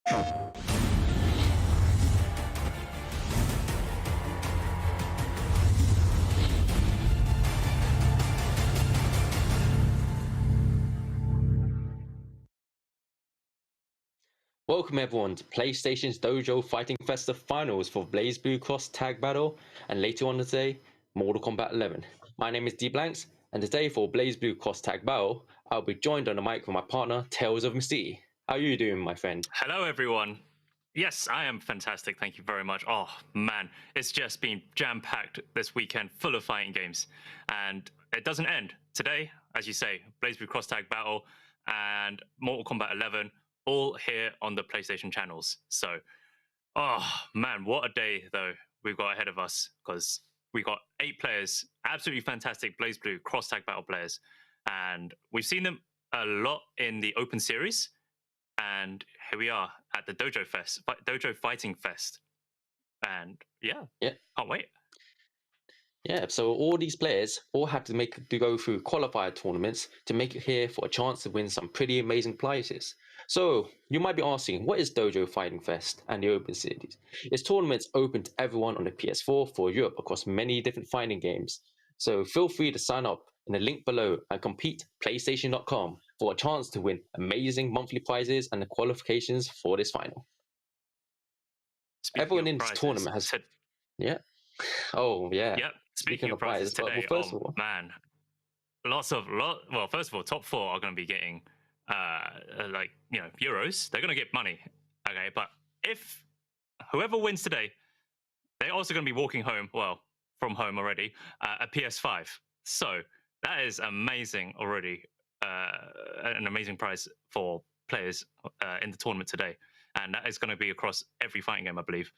Welcome everyone to PlayStation's DOJO Fighting Festa Finals for BlazBlue CrossTag Battle, and later on today, Mortal Kombat 11. My name is DBlanks, and today for BlazBlue CrossTag Battle, I'll be joined on the mic with my partner, Tales of Mystique. How are you doing, my friend? Hello everyone. Yes, I am fantastic, thank you very much. Oh man, it's just been jam-packed this weekend, full of fighting games. And it doesn't end. Today, as you say, BlazBlue CrossTag Battle and Mortal Kombat 11, all here on the PlayStation channels. So, oh man, what a day though we've got ahead of us, because we got 8 players, absolutely fantastic BlazBlue CrossTag Battle players. And we've seen them a lot in the Open Series. And here we are at the DOJO Fighting Fest. And yeah, can't wait. Yeah, so all these players all had to go through qualifier tournaments to make it here for a chance to win some pretty amazing prizes. So you might be asking, what is DOJO Fighting Fest and the Open Series? It's tournaments open to everyone on the PS4 for Europe across many different fighting games. So feel free to sign up in the link below and compete PlayStation.com for a chance to win amazing monthly prizes and the qualifications for this final. Everyone in this tournament has said, Oh yeah. Yep. Speaking of prizes today, first of all, man, first of all, top 4 are going to be getting euros. They're going to get money. Okay, but if whoever wins today, they're also going to be walking home, from home already, a PS5. So that is amazing already. An amazing prize for players in the tournament today, and that is going to be across every fighting game, I believe.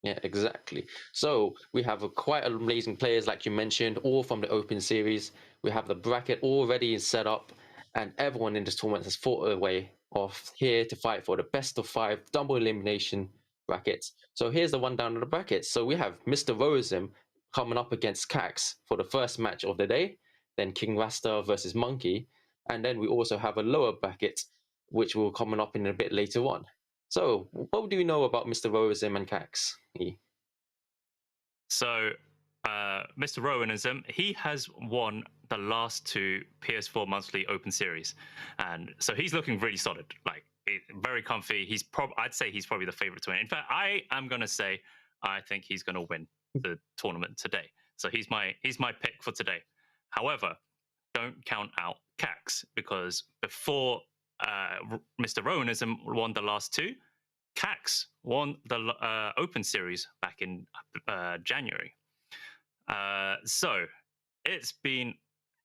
Yeah, exactly. So we have quite amazing players, like you mentioned, all from the Open Series. We have the bracket already set up, and everyone in this tournament has fought their way off here to fight for the best of 5 double elimination brackets. So here's the rundown of the brackets. So we have Mr. Rowanism coming up against Cax for the first match of the day, then King Rasta versus Monkey, and then we also have a lower bracket, which will coming up in a bit later on. So, what do you know about Mr. Rowanism and Cax? So, Mr. Rowanism, he has won the last 2 PS4 monthly Open Series, and so he's looking really solid, like very comfy. I'd say he's probably the favorite to win. In fact, I am gonna say I think he's gonna win the tournament today. So he's my pick for today. However, don't count out Cax, because before Mr. Rowanism won the last 2, Cax won the Open Series back in January. So it's been,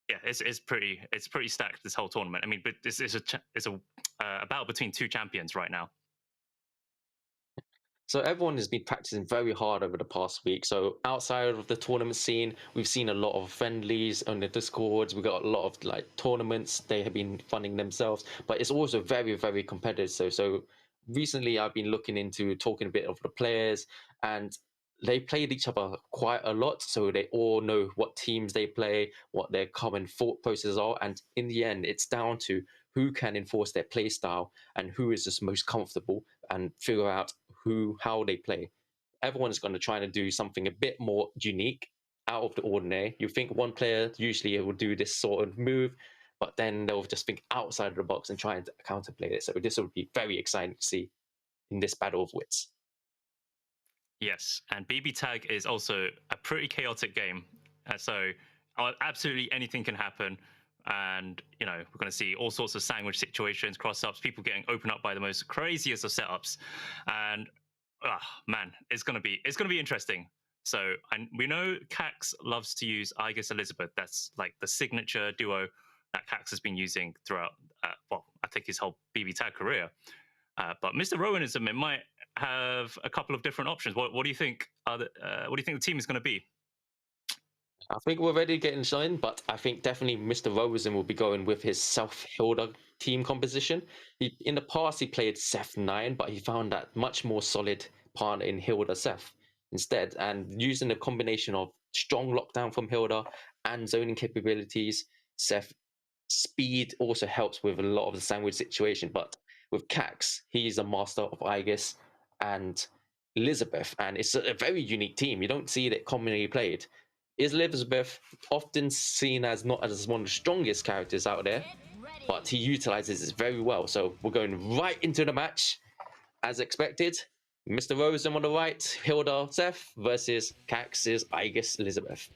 it's pretty stacked, this whole tournament. I mean, but this is a battle between 2 champions right now. So everyone has been practicing very hard over the past week. So outside of the tournament scene, we've seen a lot of friendlies on the Discords. We've got a lot of tournaments they have been funding themselves, but it's also very, very competitive. So recently I've been looking into talking a bit of the players, and they played each other quite a lot. So they all know what teams they play, what their common thought processes are. And in the end, it's down to who can enforce their play style and who is just most comfortable, and figure out how they play. Everyone is going to try to do something a bit more unique, out of the ordinary. You think one player usually will do this sort of move, but then they'll just think outside of the box and try and counterplay it. So this will be very exciting to see in this battle of wits. Yes, and BB Tag is also a pretty chaotic game. So absolutely anything can happen. And, we're going to see all sorts of sandwich situations, cross-ups, people getting opened up by the most craziest of setups. And, man, it's going to be interesting. So we know Cax loves to use I Guess Elizabeth. That's like the signature duo that Cax has been using throughout, I think his whole BB Tag career. But Mr. Rowanism, it might have a couple of different options. What do you think? What do you think the team is going to be? I think we're ready to get in, but I think definitely Mr. Rowanism will be going with his Hilda team composition. In the past, he played Seth 9, but he found that much more solid partner in Hilda Seth instead. And using a combination of strong lockdown from Hilda and zoning capabilities, Seth speed also helps with a lot of the sandwich situation. But with Cax, he's a master of Aegis and Elizabeth, and it's a very unique team. You don't see it commonly played. Is Elizabeth often seen as not as one of the strongest characters out there, but he utilizes it very well. So we're going right into the match as expected. Mr. Rosen on the right, Hilda Seth versus Cax's Aegis Elizabeth.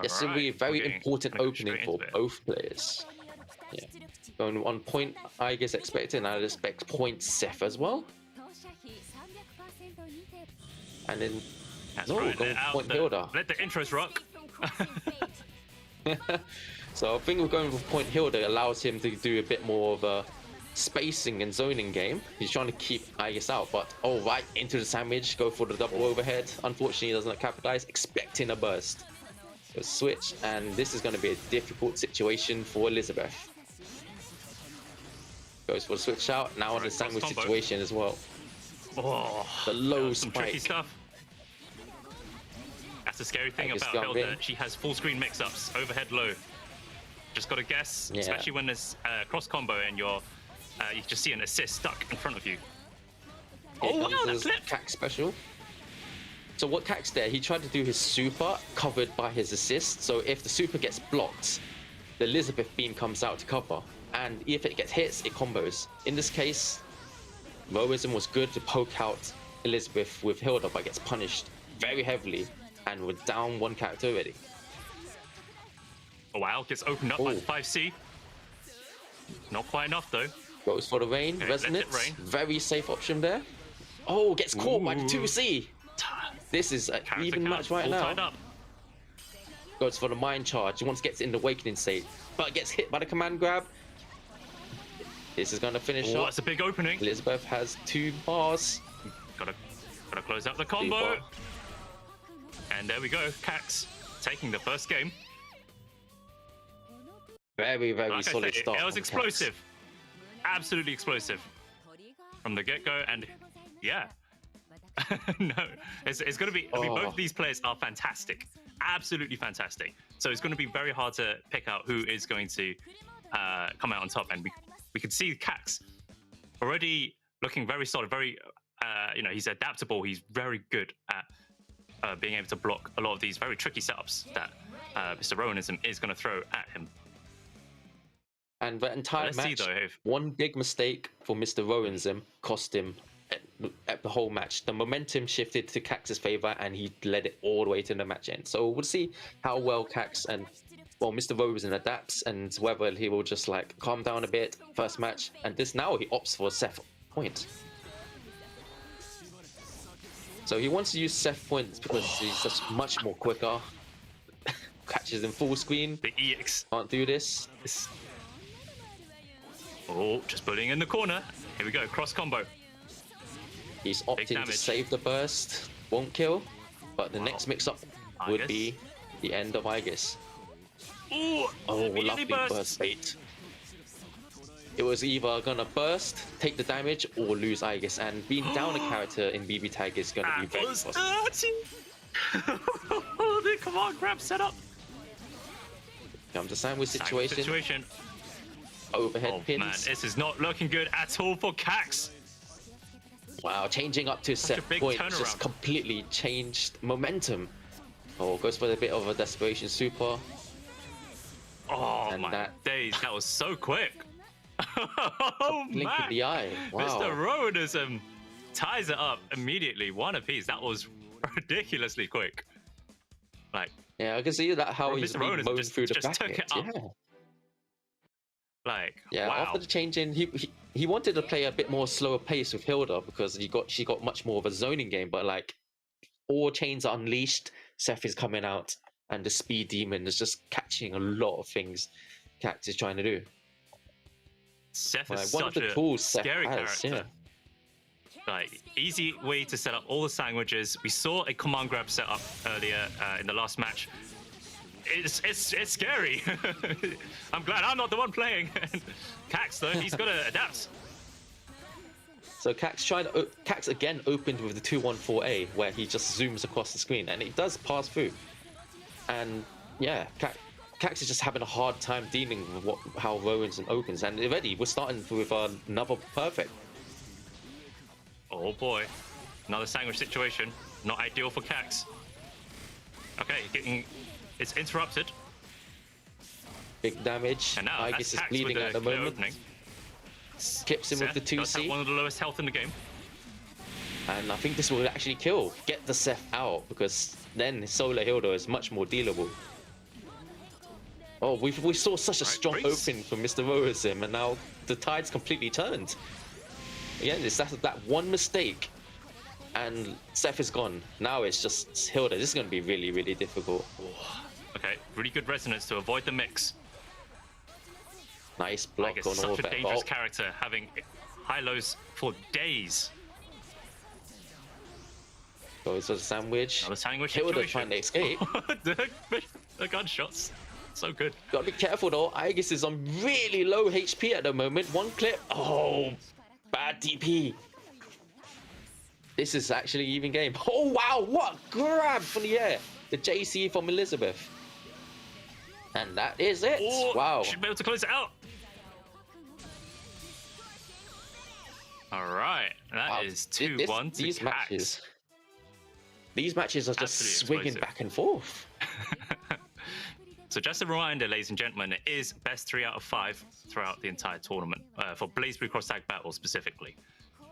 This will be a very important opening for both players. Yeah. Going 1 point, Aegis expected, and I expect point Seth as well. And then going point Hilda. Let the intros rock. So I think we're going with point Hilda allows him to do a bit more of a spacing and zoning game. He's trying to keep Aegis out, but right into the sandwich, go for the double overhead. Unfortunately, he doesn't capitalize, expecting a burst. So switch, and this is going to be a difficult situation for Elizabeth. Goes for the switch out, now in the sandwich situation as well. Oh, the low some spike. tricky stuff. That's the scary thing about Hilda. She has full screen mix-ups, overhead low. Just got to guess, especially when there's cross combo and you just see an assist stuck in front of you. Wow, that flip! Cax special. So what Cax there, he tried to do his super covered by his assist. So if the super gets blocked, the Elizabeth beam comes out to cover. And if it gets hits, it combos. In this case, Rowanism was good to poke out Elizabeth with Hilda, but gets punished very heavily. And we're down one character already. Oh wow, gets opened up by the 5C. Not quite enough though. Goes for the rain, resonance. Very safe option there. Oh, gets caught by the 2C. This is an even match right now. Goes for the mind charge. He wants to get in the awakening state, but gets hit by the command grab. This is going to finish up. That's a big opening. Elizabeth has 2 bars. Gotta close out the combo. And there we go. Cax taking the first game. Very solid start. It was explosive. Absolutely explosive from the get-go, and yeah. No, it's going to be. I mean, both of these players are fantastic, absolutely fantastic. So it's going to be very hard to pick out who is going to come out on top. And we could see Cax already looking very solid. Very, he's adaptable. He's very good at being able to block a lot of these very tricky setups that Mr. Rowanism is going to throw at him. And the entire match, one big mistake for Mr. Rowanism cost him at the whole match. The momentum shifted to Cax's favor, and he led it all the way to the match end. So we'll see how well Cax and Mr. Rowanism adapts, and whether he will just like calm down a bit first match. And now he opts for a Seth point. So he wants to use Seth points because he's just much more quicker. Catches in full screen. The EX can't do this. Oh, just putting in the corner. Here we go, cross combo. He's opting to save the burst. Won't kill, but the next mix-up would be the end of Aegis. Ooh, lovely burst bait. It was either gonna burst, take the damage, or lose Aegis, and being down a character in BB tag is gonna be very possible. The command grab setup. Comes the sandwich situation. Overhead pins. Man, this is not looking good at all for Cax. Wow, changing up to set point just completely changed momentum. Goes for a bit of a desperation super. And my days, that was so quick. Blink of the eye. Wow. Mr. Rowanism ties it up immediately, one apiece. That was ridiculously quick. Yeah, I can see that how he's been mowing through the bracket. After the change in, he wanted to play a bit more slower pace with Hilda because she got much more of a zoning game. But all chains are unleashed. Seth is coming out, and the speed demon is just catching a lot of things Cax is trying to do. Seth is such a scary character. Easy way to set up all the sandwiches. We saw a command grab setup earlier in the last match. It's scary. I'm glad I'm not the one playing. Cax though, he's got to adapt. So Cax again opened with the 214A, where he just zooms across the screen, and it does pass through. And yeah, Cax is just having a hard time dealing with how Rowanism opens, and already we're starting with another perfect. Oh boy, another sandwich situation. Not ideal for Cax. Okay, it's interrupted. Big damage. And now I guess it's Cax bleeding with at the clear moment. opening. Clips him with the does have 2C. one of the lowest health in the game. And I think this will actually kill. Get the Seth out, because then Solar Hilda is much more dealable. Oh, we saw such a strong opening from Mr. Rowanism, and now the tide's completely turned. Again, it's that one mistake, and Seth is gone. Now it's just Hilda. This is going to be really, really difficult. Okay, really good resonance to avoid the mix. Nice block on all such of a that. dangerous character, having high lows for days. Goes for the sandwich. Another sandwich Hilda situation. trying to escape. the gunshots. So good. Gotta be careful though. Aegis is on really low HP at the moment. One clip. Oh, bad DP. This is actually even game. Oh wow, what a grab from the air. The JC from Elizabeth. And that is it. Oh, wow. Should be able to close it out. All right, that is 2-1 to these Cax. matches. These matches are just Absolutely swinging explosive. back and forth. So just a reminder, ladies and gentlemen, it is best 3 out of 5 throughout the entire tournament for BlazBlue CrossTag Battle specifically.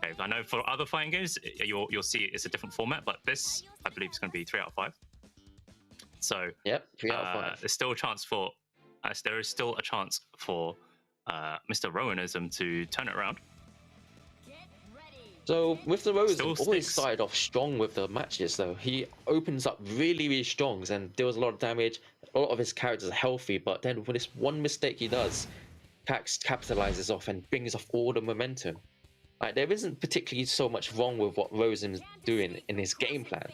Okay, I know for other fighting games, you'll see it's a different format, but this, I believe, is going to be 3 out of 5. So Yep, 3 out of 5. there's still a chance for there is still a chance for Mr. Rowanism to turn it around. So with the Rose, Still always sticks. started off strong with the matches though. He opens up really, really strong and deals a lot of damage. A lot of his characters are healthy, but then with this one mistake he does, Cax capitalizes off and brings off all the momentum. Like there isn't particularly so much wrong with what Rowanism's doing in his game plan.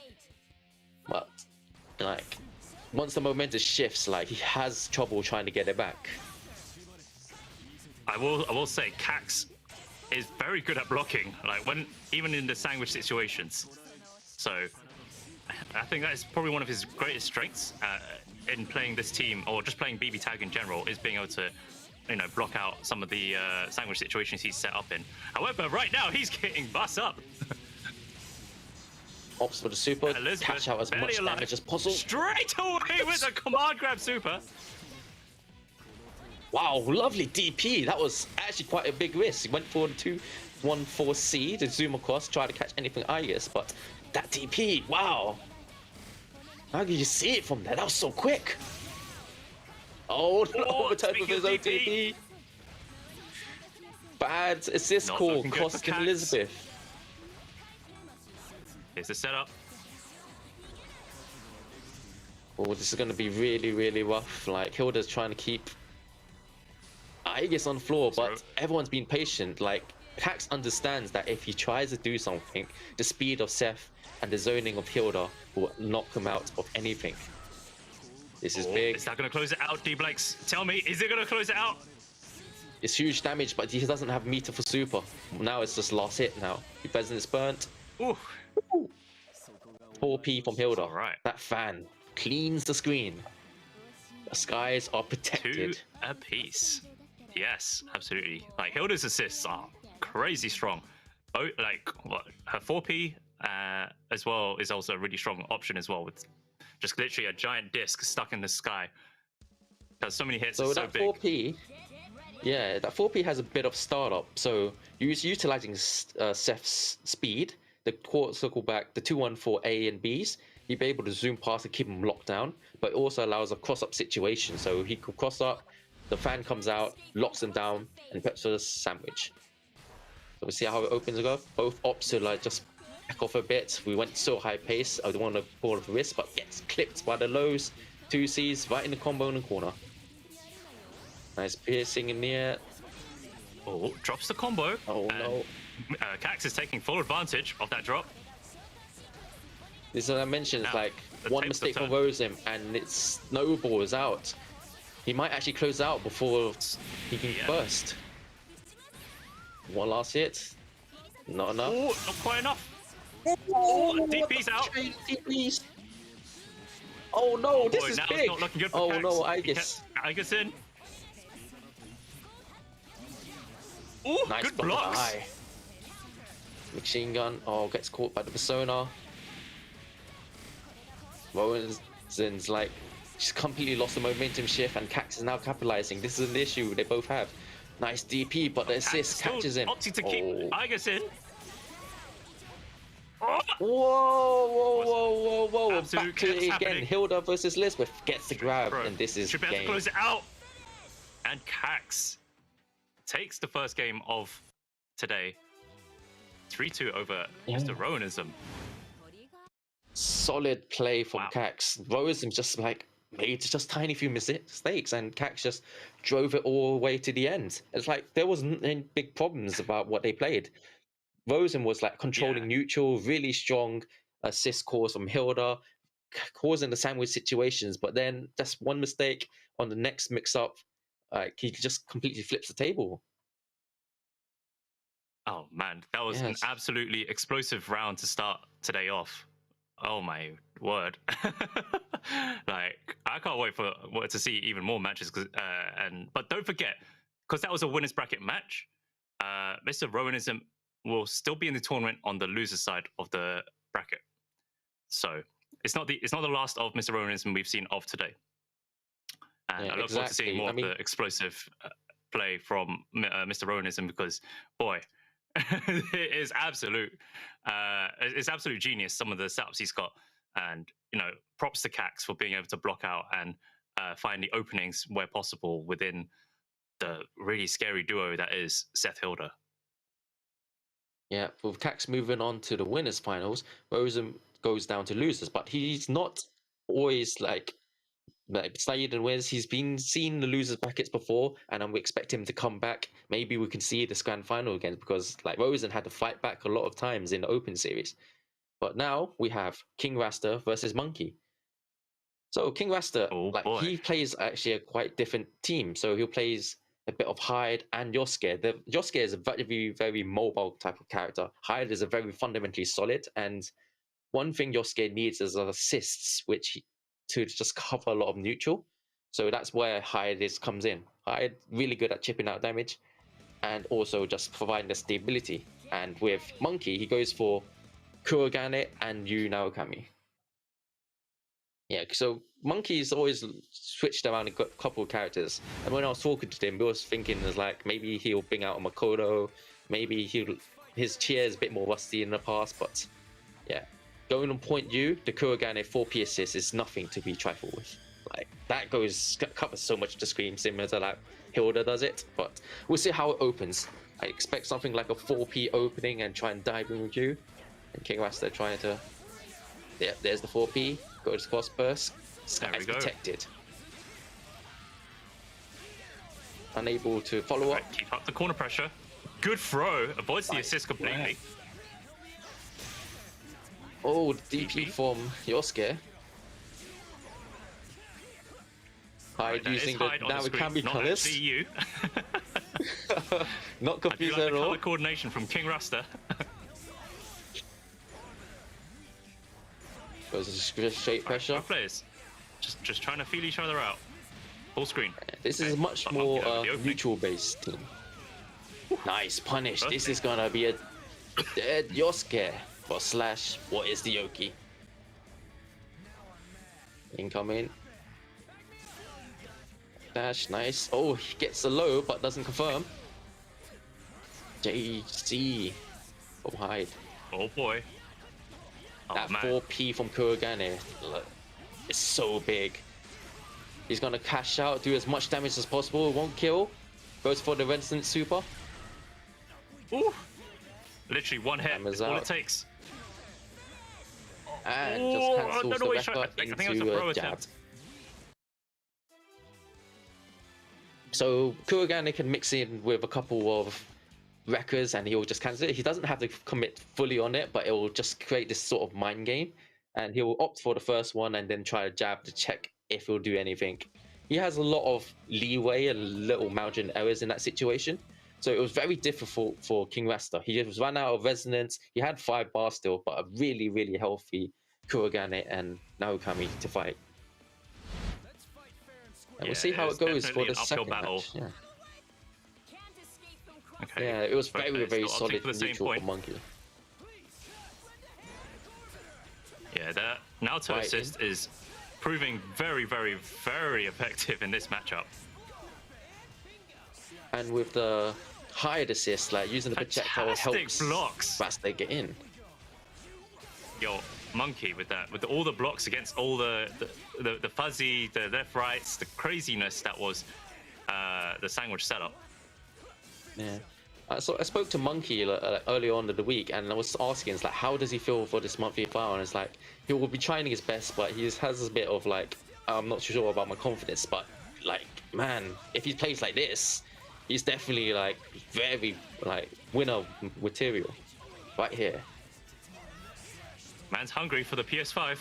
But like once the momentum shifts, like he has trouble trying to get it back. I will say Cax is very good at blocking, like even in the sandwich situations. So I think that is probably one of his greatest strengths in playing this team, or just playing BB Tag in general, is being able to, block out some of the sandwich situations he's set up in. However, right now he's getting bust up. Ops for the super, Elizabeth catch out as barely much alive. damage as possible. Straight away with a command grab super. Wow, lovely DP. That was actually quite a big risk. He went for the 2-1-4C to zoom across, try to catch anything Aegis, but that DP, wow. How did you see it from there? That was so quick. Oh, no, overtime with his own DP. Bad assist Not call, looking good for costing Cax. Elizabeth. Here's the setup. Oh, this is going to be really, really rough. Like, Hilda's trying to keep Aegis on the floor, but everyone's been patient. Like, Cax understands that if he tries to do something, the speed of Seth and the zoning of Hilda will knock him out of anything. This is big. Is that going to close it out, D-Blanks? Tell me, is it going to close it out? It's huge damage, but he doesn't have meter for super. Now it's just last hit now. He President's burnt. Ooh. 4P from Hilda. All right. That fan cleans the screen. The skies are protected. 2 apiece. Yes, absolutely. Like, Hilda's assists are crazy strong. Oh, like, her 4P as well is also a really strong option as well, with just literally a giant disc stuck in the sky. Does so many hits. So It's so that big. 4P, yeah, that 4P has a bit of startup. So utilizing Seth's speed, the quarter circle back, the 2-1-4 A and Bs, he'd be able to zoom past and keep him locked down. But it also allows a cross-up situation. So he could cross up, the fan comes out, locks him down, and preps for the sandwich. So we see how it opens go. Both ops to like just back off a bit. We went so high pace. I don't want to fall off the risk, but gets clipped by the lows. 2Cs right in the combo in the corner. Nice piercing in the air. Oh, drops the combo. Oh and, no. Cax is taking full advantage of that drop. This is what I mentioned. It's Now, like the one tables mistake have from Rowanism and it snowballs out. He might actually close out before he can burst. One last hit. Not enough. Oh, not quite enough. Oh, DP's out. DPs. Oh no, this boy, is now big. it's not looking good for Oh Cax. no, He Aegis. Igerson. Ooh, Nice good block of the blocks. eye. Machine gun. Oh, gets caught by the persona. Rowanism's like just completely lost the momentum shift, and Cax is now capitalizing. This is an issue they both have. Nice DP, but the assist catches him. Opting to keep Igerson. Whoa, whoa, whoa, whoa, whoa. Absolute Back to it again. happening. Hilda versus Lisbeth gets the grab, and this is should be able to game. close it out. And Cax takes the first game of today. 3-2 over Mr. Rowanism. Solid play from Wow. Cax. Rowanism just like made just tiny few mistakes, and Cax just drove it all the way to the end. It's like there wasn't any big problems about what they played. Rosen was like controlling neutral, really strong assist calls from Hilda, causing the sandwich situations. But then just one mistake on the next mix-up, he just completely flips the table. Oh man, that was an absolutely explosive round to start today off. Oh my word! Like I can't wait to see even more matches. But don't forget, because that was a winners bracket match, Mr. Rowanism will still be in the tournament on the loser side of the bracket. So it's not the last of Mr. Rowanism we've seen of today. And I look forward to seeing more of the explosive play from Mr. Rowanism, because boy, it is it's absolute genius, some of the setups he's got. And props to Cax for being able to block out and find the openings where possible within the really scary duo that is Seth Hilda. Yeah, with Cax moving on to the winners finals, Rosen goes down to losers, but he's not always like stayed and wins. He's been seen the losers brackets before, and we expect him to come back. Maybe we can see this grand final again, because like Rosen had to fight back a lot of times in the open series. But now we have King Rasta versus Monkey. So King Rasta, he plays actually a quite different team. So he plays a bit of Hyde and Yosuke. Yosuke is a very, very mobile type of character. Hyde is a very fundamentally solid, and one thing Yosuke needs is assists, to just cover a lot of neutral. So that's where Hyde comes in. Hyde really good at chipping out damage, and also just providing the stability. And with Monkey, he goes for Kurogane and Yu Naokami. Yeah, so Monkey's always switched around a couple of characters. And when I was talking to him, I was thinking maybe he'll bring out a Makoto, maybe his chair is a bit more rusty in the past, but yeah. Going on point U, the Kurogane 4P assist is nothing to be trifled with. Like that covers so much of the screen, similar to like Hilda does it, but we'll see how it opens. I expect something like a 4P opening and try and dive in with you. And King Rasta trying to... Yeah, there's the 4P. Goes cross burst. Sky's protected. Unable to follow up. Keep up the corner pressure. Good throw. Avoids the assist completely. Oh, DP from Yosuke. Hyde using the Naokami colors. Not confused at all. Color coordination from King Rasta. Goes straight pressure. Both players just trying to feel each other out. Full screen. This is a much more neutral-based team. Nice punish. This is gonna be a dead Yosuke for slash. What is the Yoki? Incoming. Dash, nice. Oh, he gets a low but doesn't confirm. JC from Hyde. Oh boy. That 4P from Kurogane is so big. He's gonna cash out, do as much damage as possible, won't kill. Goes for the Resident Super. Ooh. Literally one hit, that's all it takes. And just cancels the Rekka into a jab. So Kurogane can mix in with a couple of Rekkers and he'll just cancel it. He doesn't have to commit fully on it, but it will just create this sort of mind game. And he'll opt for the first one and then try to jab to check if he'll do anything. He has a lot of leeway and little margin errors in that situation. So it was very difficult for King Rasta. He just ran out of resonance. He had 5 bars still, but a really, really healthy Kurogane and Naokami to fight. And we'll see how it goes for the second battle. match. Yeah. Okay. Yeah, it was very solid for the same neutral point. for Monkey. Yeah, that Naruto assist is proving very effective in this matchup. And with the hired assist, like using the projectile helps blocks. Rasta get in. Yo, Monkey with that, with all the blocks against all the fuzzy, the left rights, the craziness that was the sandwich setup. Yeah. So I spoke to Monkey earlier on in the week, and I was asking, it's like, how does he feel for this monthly final? And it's like, he will be trying his best, but he has a bit of like, I'm not sure about my confidence, but like, man, if he plays like this, he's definitely like very like winner material right here. Man's hungry for the PS5.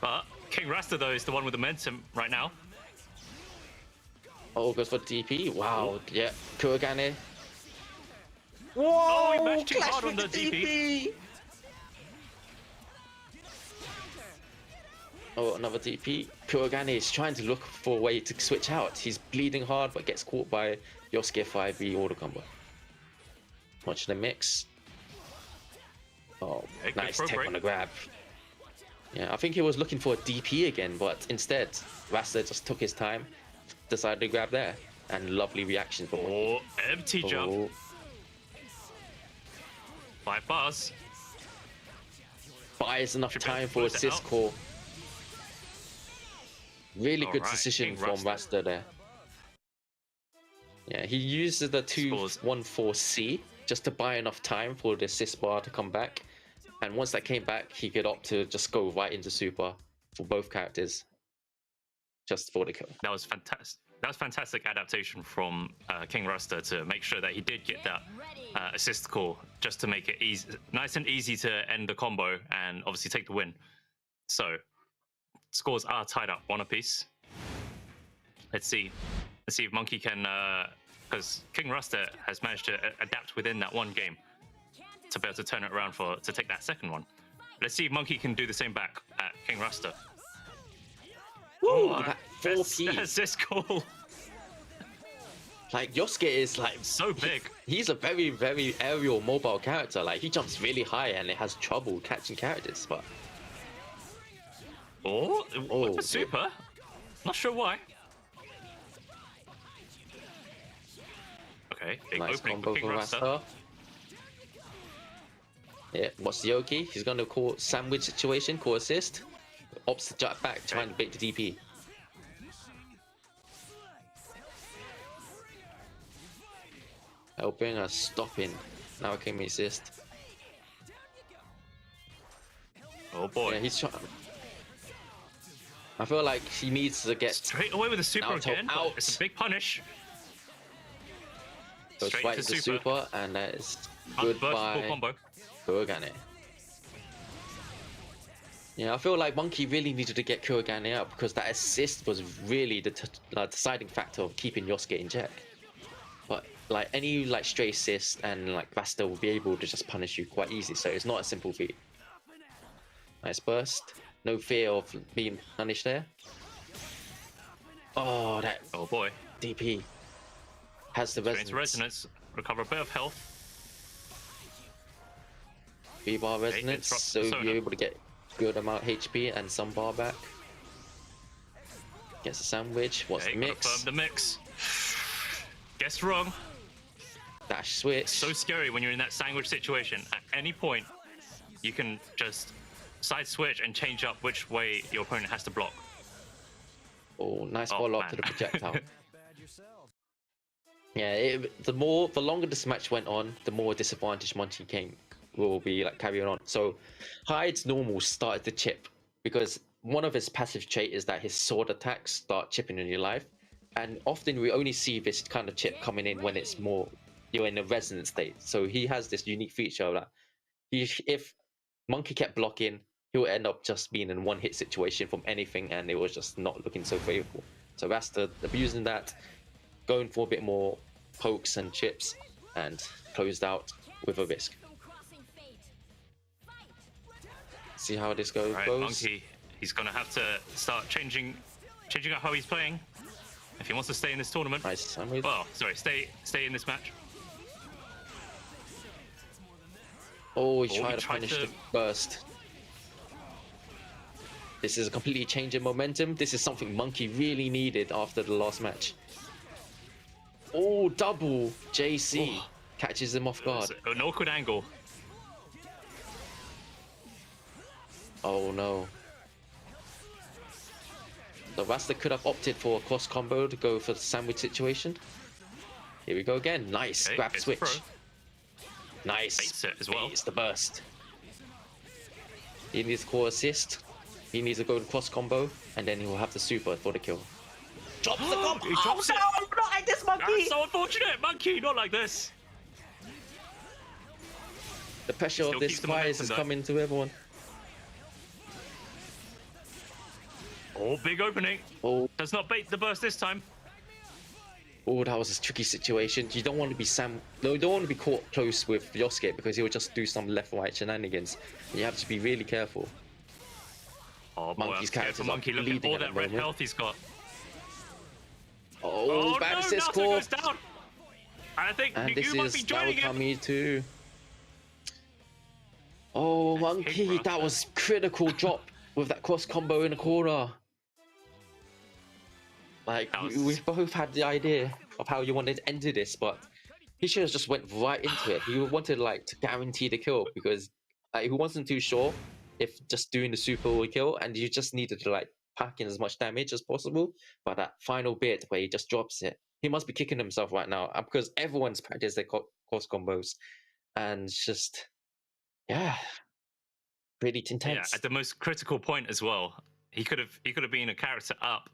But King Rasta though is the one with the momentum right now. Oh, goes for DP. Wow. Yeah. Kurogane. Whoa! Oh, he mashed too hard on the DP. Oh, another DP. Kurogane is trying to look for a way to switch out. He's bleeding hard, but gets caught by Yosuke 5v auto combo. Watch the mix. Oh, okay, nice tech on the grab. Yeah, I think he was looking for a DP again, but instead, Rasta just took his time, decided to grab there, and lovely reaction from him. Empty jump. 5 bars. Buys enough time for assist call. Really good decision from Rasta there. Yeah, he uses the 2-1-4-C just to buy enough time for the assist bar to come back. And once that came back, he could opt to just go right into super for both characters, just for the kill. That was fantastic. That was fantastic adaptation from King Rasta to make sure that he did get that assist call, just to make it easy, nice and easy to end the combo and obviously take the win. So scores are tied up 1 apiece. Let's see if Monkey can, because King Rasta has managed to adapt within that one game to be able to turn it around to take that second one. Let's see if Monkey can do the same back at King Rasta. Woo! That 4P. That's this call. Like, Yosuke is like so big. He's a very aerial mobile character. Like, he jumps really high and it has trouble catching characters, but with a super. Not sure why. Okay, big nice opening combo for King Rasta. Rasta. Yeah, what's Yoki? He's gonna call sandwich situation, call assist. Opts to jump back, trying to bait the DP. Helping us stopping. Now can we assist? Oh boy. Yeah, he's trying. I feel like he needs to get straight away with a super again. Out. It's a big punish. Goes right into super, and that is goodbye. Combo. Kurogane. Yeah, I feel like Monkey really needed to get Kurogane out because that assist was really the deciding factor of keeping Yosuke in check. But like any stray assist and like Rasta will be able to just punish you quite easy, so it's not a simple feat. Nice burst. No fear of being punished there. Oh, that boy. DP has the resonance. Resonance. Recover a bit of health. 3-bar resonance, so you're able to get good amount of HP and some bar back. Gets a sandwich. What's the mix? Confirm the mix. Guessed wrong. Dash switch. So scary when you're in that sandwich situation. At any point, you can just side switch and change up which way your opponent has to block. Oh, nice follow up to the projectile. Yeah, the longer this match went on, the more disadvantaged Monkey will be carrying on. So Hyde's normal started to chip because one of his passive trait is that his sword attacks start chipping in your life, and often we only see this kind of chip coming in when it's more you're in a resonant state. So he has this unique feature that if Monkey kept blocking, he'll end up just being in one hit situation from anything, and it was just not looking so favorable. So Rasta abusing that, going for a bit more pokes and chips, and closed out with a risk. See how this goes. Right, Monkey, he's gonna have to start changing changing up how he's playing. If he wants to stay in this tournament. Nice. Well, sorry, stay in this match. Oh, he tried to punish the burst. This is a completely change in momentum. This is something Monkey really needed after the last match. Oh, double JC. Oh. Catches him off guard. An awkward angle. Oh no. The Rasta could have opted for a cross combo to go for the sandwich situation. Here we go again. Nice. Okay, grab switch. Nice. Baits it as well. It's the burst. He needs core assist. He needs to go to cross combo, and then he will have the super for the kill. Drops the combo. He drops it. No, not like this, Monkey. That's so unfortunate, Monkey. Not like this. The pressure of this prize is coming to everyone. Oh, big opening. Oh, does not bait the burst this time. Oh, that was a tricky situation. You don't want to be you don't want to be caught close with Yosuke because he will just do some left-right shenanigans. You have to be really careful. Oh, boy, Monkey's character. Monkey, look at all that red health he's got. Oh, bad no, assist Naruto core. Goes down. I think this might be joining him. Too. Oh, Monkey, that was critical drop with that cross combo in the corner. Like, we both had the idea of how you wanted to enter this, but he should have just went right into it. He wanted like to guarantee the kill because he wasn't too sure if just doing the super will kill, and you just needed to like pack in as much damage as possible. But that final bit where he just drops it, he must be kicking himself right now because everyone's practiced their cross combos, and it's just pretty intense. Yeah, at the most critical point as well. He could have been a character up.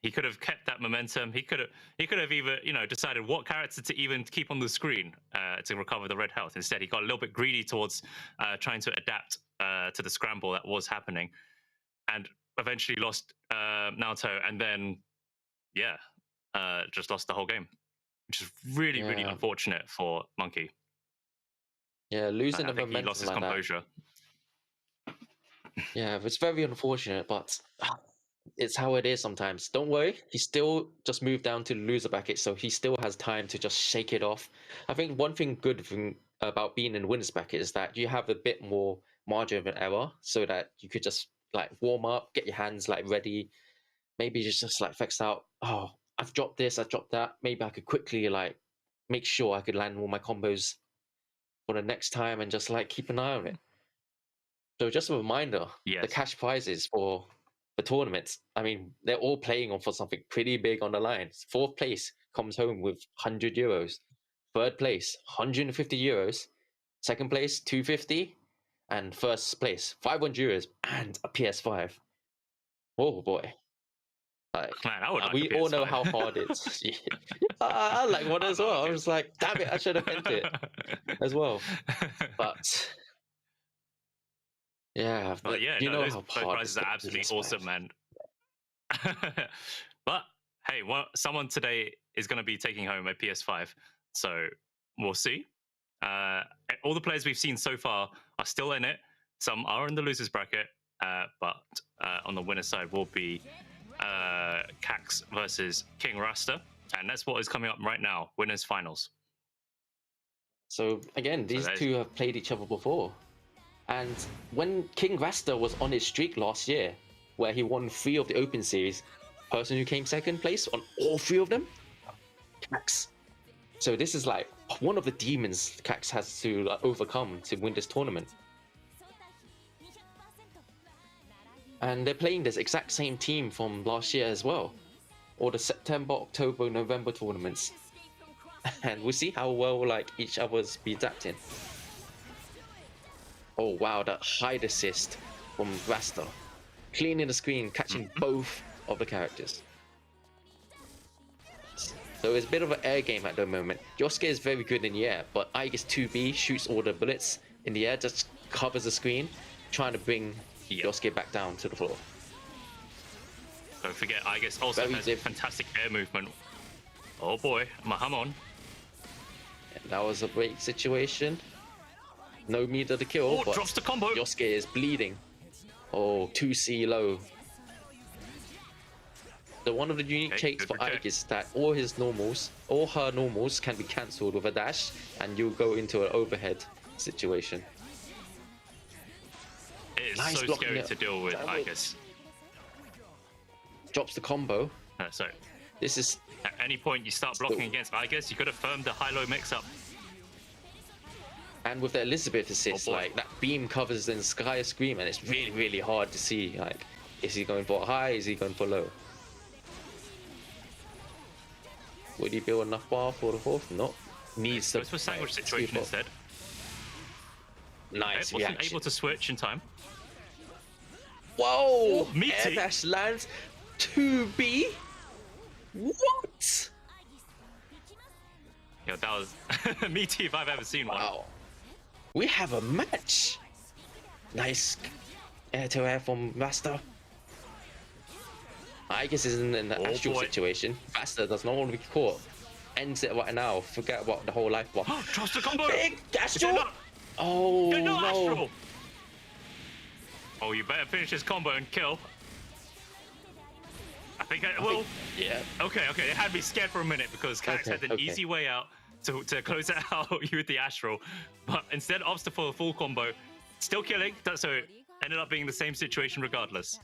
He could have kept that momentum. He could have even, decided what character to even keep on the screen to recover the red health. Instead, he got a little bit greedy towards trying to adapt to the scramble that was happening, and eventually lost Naoto, and then just lost the whole game, which is really unfortunate for Monkey. Yeah, losing the momentum. He lost his composure. Yeah, it's very unfortunate, but it's how it is sometimes. Don't worry, he still just moved down to the loser bracket, so he still has time to just shake it off. I think one good thing about being in the winners bracket is that you have a bit more margin of an error, so that you could just like warm up, get your hands like ready. Maybe just like flex out. Oh, I've dropped this, I've dropped that. Maybe I could quickly like make sure I could land all my combos for the next time, and just like keep an eye on it. So just a reminder, the cash prizes for the tournaments, I mean, they're all playing on for something pretty big on the line. 4th place comes home with €100. 3rd place, €150. 2nd place, €250. And 1st place, €500 and a PS5. Oh boy. Like, man, I would like we all know how hard it is. I like one as well. I was like, damn it, I should have entered it as well. But you know how those prizes are absolutely awesome, man. But hey, someone today is going to be taking home a PS5, so we'll see. All the players we've seen so far are still in it. Some are in the losers bracket, but on the winner side will be Cax versus King Rasta, and that's what is coming up right now. Winners finals. So again, these two have played each other before. And when King Rasta was on his streak last year, where he won 3 of the Open Series, person who came 2nd place on all 3 of them, Cax. So this is like one of the demons Cax has to overcome to win this tournament. And they're playing this exact same team from last year as well, or the September, October, November tournaments. And we'll see how well like each other's be adapting. Oh wow, that hide assist from Rasta. Cleaning the screen, catching both of the characters. So it's a bit of an air game at the moment. Yosuke is very good in the air, but Aegis 2B shoots all the bullets in the air, just covers the screen, trying to bring Yosuke back down to the floor. Don't forget, Aegis also has fantastic air movement. Oh boy, Mahamon. And that was a great situation. No meter to kill, but drops the combo. Yosuke is bleeding. Oh, 2C low. So one of the unique Okay, traits good for Ike reject. is that all her normals can be cancelled with a dash, and you'll go into an overhead situation. It is Nice so blocking scary it. to deal with, That I was- guess. Drops the combo. So This is at any point you start blocking against Igus, you got to firm the high-low mix-up. and with the Elizabeth assist, Oh boy. like that beam covers the Sky Scream, and it's really, really hard to see. Like, is he going for high? Is he going for low? Would he build enough bar for the fourth? No. Needs to. Goes for sandwich like, situation sweep up. instead. Nice Wasn't reaction. able to switch in time. Whoa! Oh, meaty. Air dash lands 2B. What? Yeah, that was meaty if I've ever seen one. Wow. We have a match. Nice air to air from Rasta. I guess is in an Oh, astral boy. situation. Rasta does not want to be caught. Ends it right now. Forget about the whole life bar. Trust the combo! Big Get astral. not, Oh get not no. astral! Oh, you better finish this combo and kill. I think I will. Yeah. Okay, it had me scared for a minute because Cax Okay, had an okay. easy way out to close it out you with the astral, but instead opts for a full combo, still killing. So it ended up being the same situation regardless.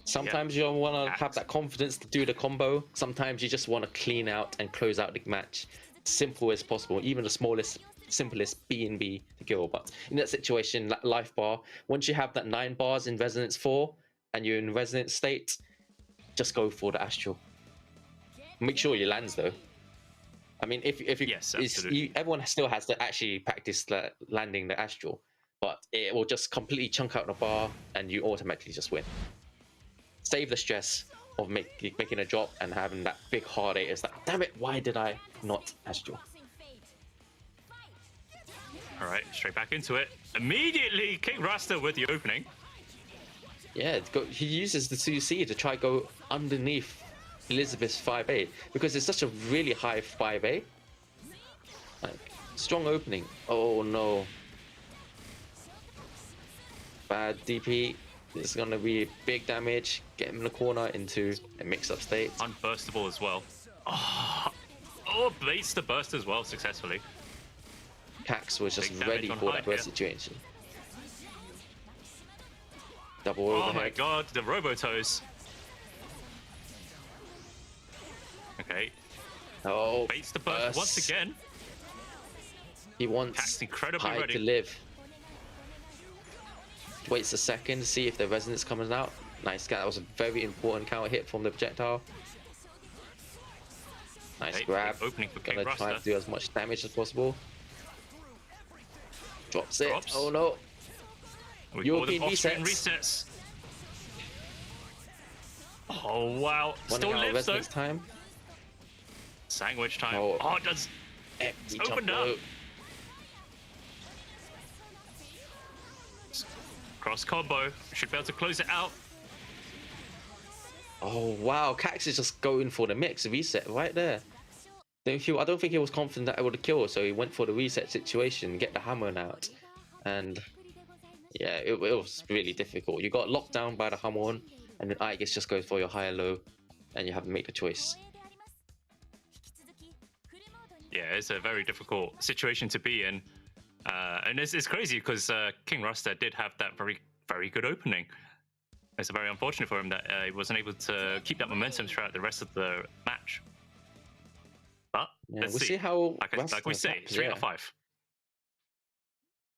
Sometimes you don't want to Cax. have that confidence to do the combo. Sometimes you just want to clean out and close out the match. Simple as possible. Even the smallest, simplest B&B to kill. But in that situation, that life bar, once you have that 9 bars in resonance 4 and you're in resonance state, just go for the astral. Make sure you lands though. I mean, if you, Yes, absolutely. everyone still has to actually practice landing the astral, but it will just completely chunk out the bar and you automatically just win. Save the stress of making a drop and having that big hard eight. It's like, damn it, why did I not astral? All right, straight back into it. Immediately, King Rasta with the opening. Yeah, he uses the 2C to try go underneath Elizabeth's 5A because it's such a really high 5A. Like, strong opening. Oh no. Bad DP. This is gonna be big damage. Get him in the corner into a mix-up state. Unburstable as well. Oh, baits the burst as well successfully. Cax was just Big damage ready on for high that burst here. situation. Double Oh overhead. my god, the Robotoes. Okay, Oh, baits the burst once again. He wants Cax incredibly high ready. to live. Waits a second to see if the resonance comes out. Nice, that was a very important counter hit from the projectile. Nice Okay, grab. opening for King Gonna try Rasta. to do as much damage as possible. Drops it. Drops. Oh no. With European all the off-screen resets. resets. Oh wow, Running still out of lives though. resonance time. Sandwich time. Oh. Oh, it does. Empty opened jump up. low. Cross combo. Should be able to close it out. Oh wow, Cax is just going for the mix reset right there. I don't think he was confident that I would kill, so he went for the reset situation, get the hammer out, and yeah, it was really difficult. You got locked down by the hammer, and then I guess just goes for your high and low, and you have to make the choice. Yeah, it's a very difficult situation to be in. And it's crazy because King Rasta did have that very, very good opening. It's very unfortunate for him that he wasn't able to keep that momentum throughout the rest of the match. But Yeah, let's we'll see. see how Like we Rasta say, adapts, 3 out yeah. of 5.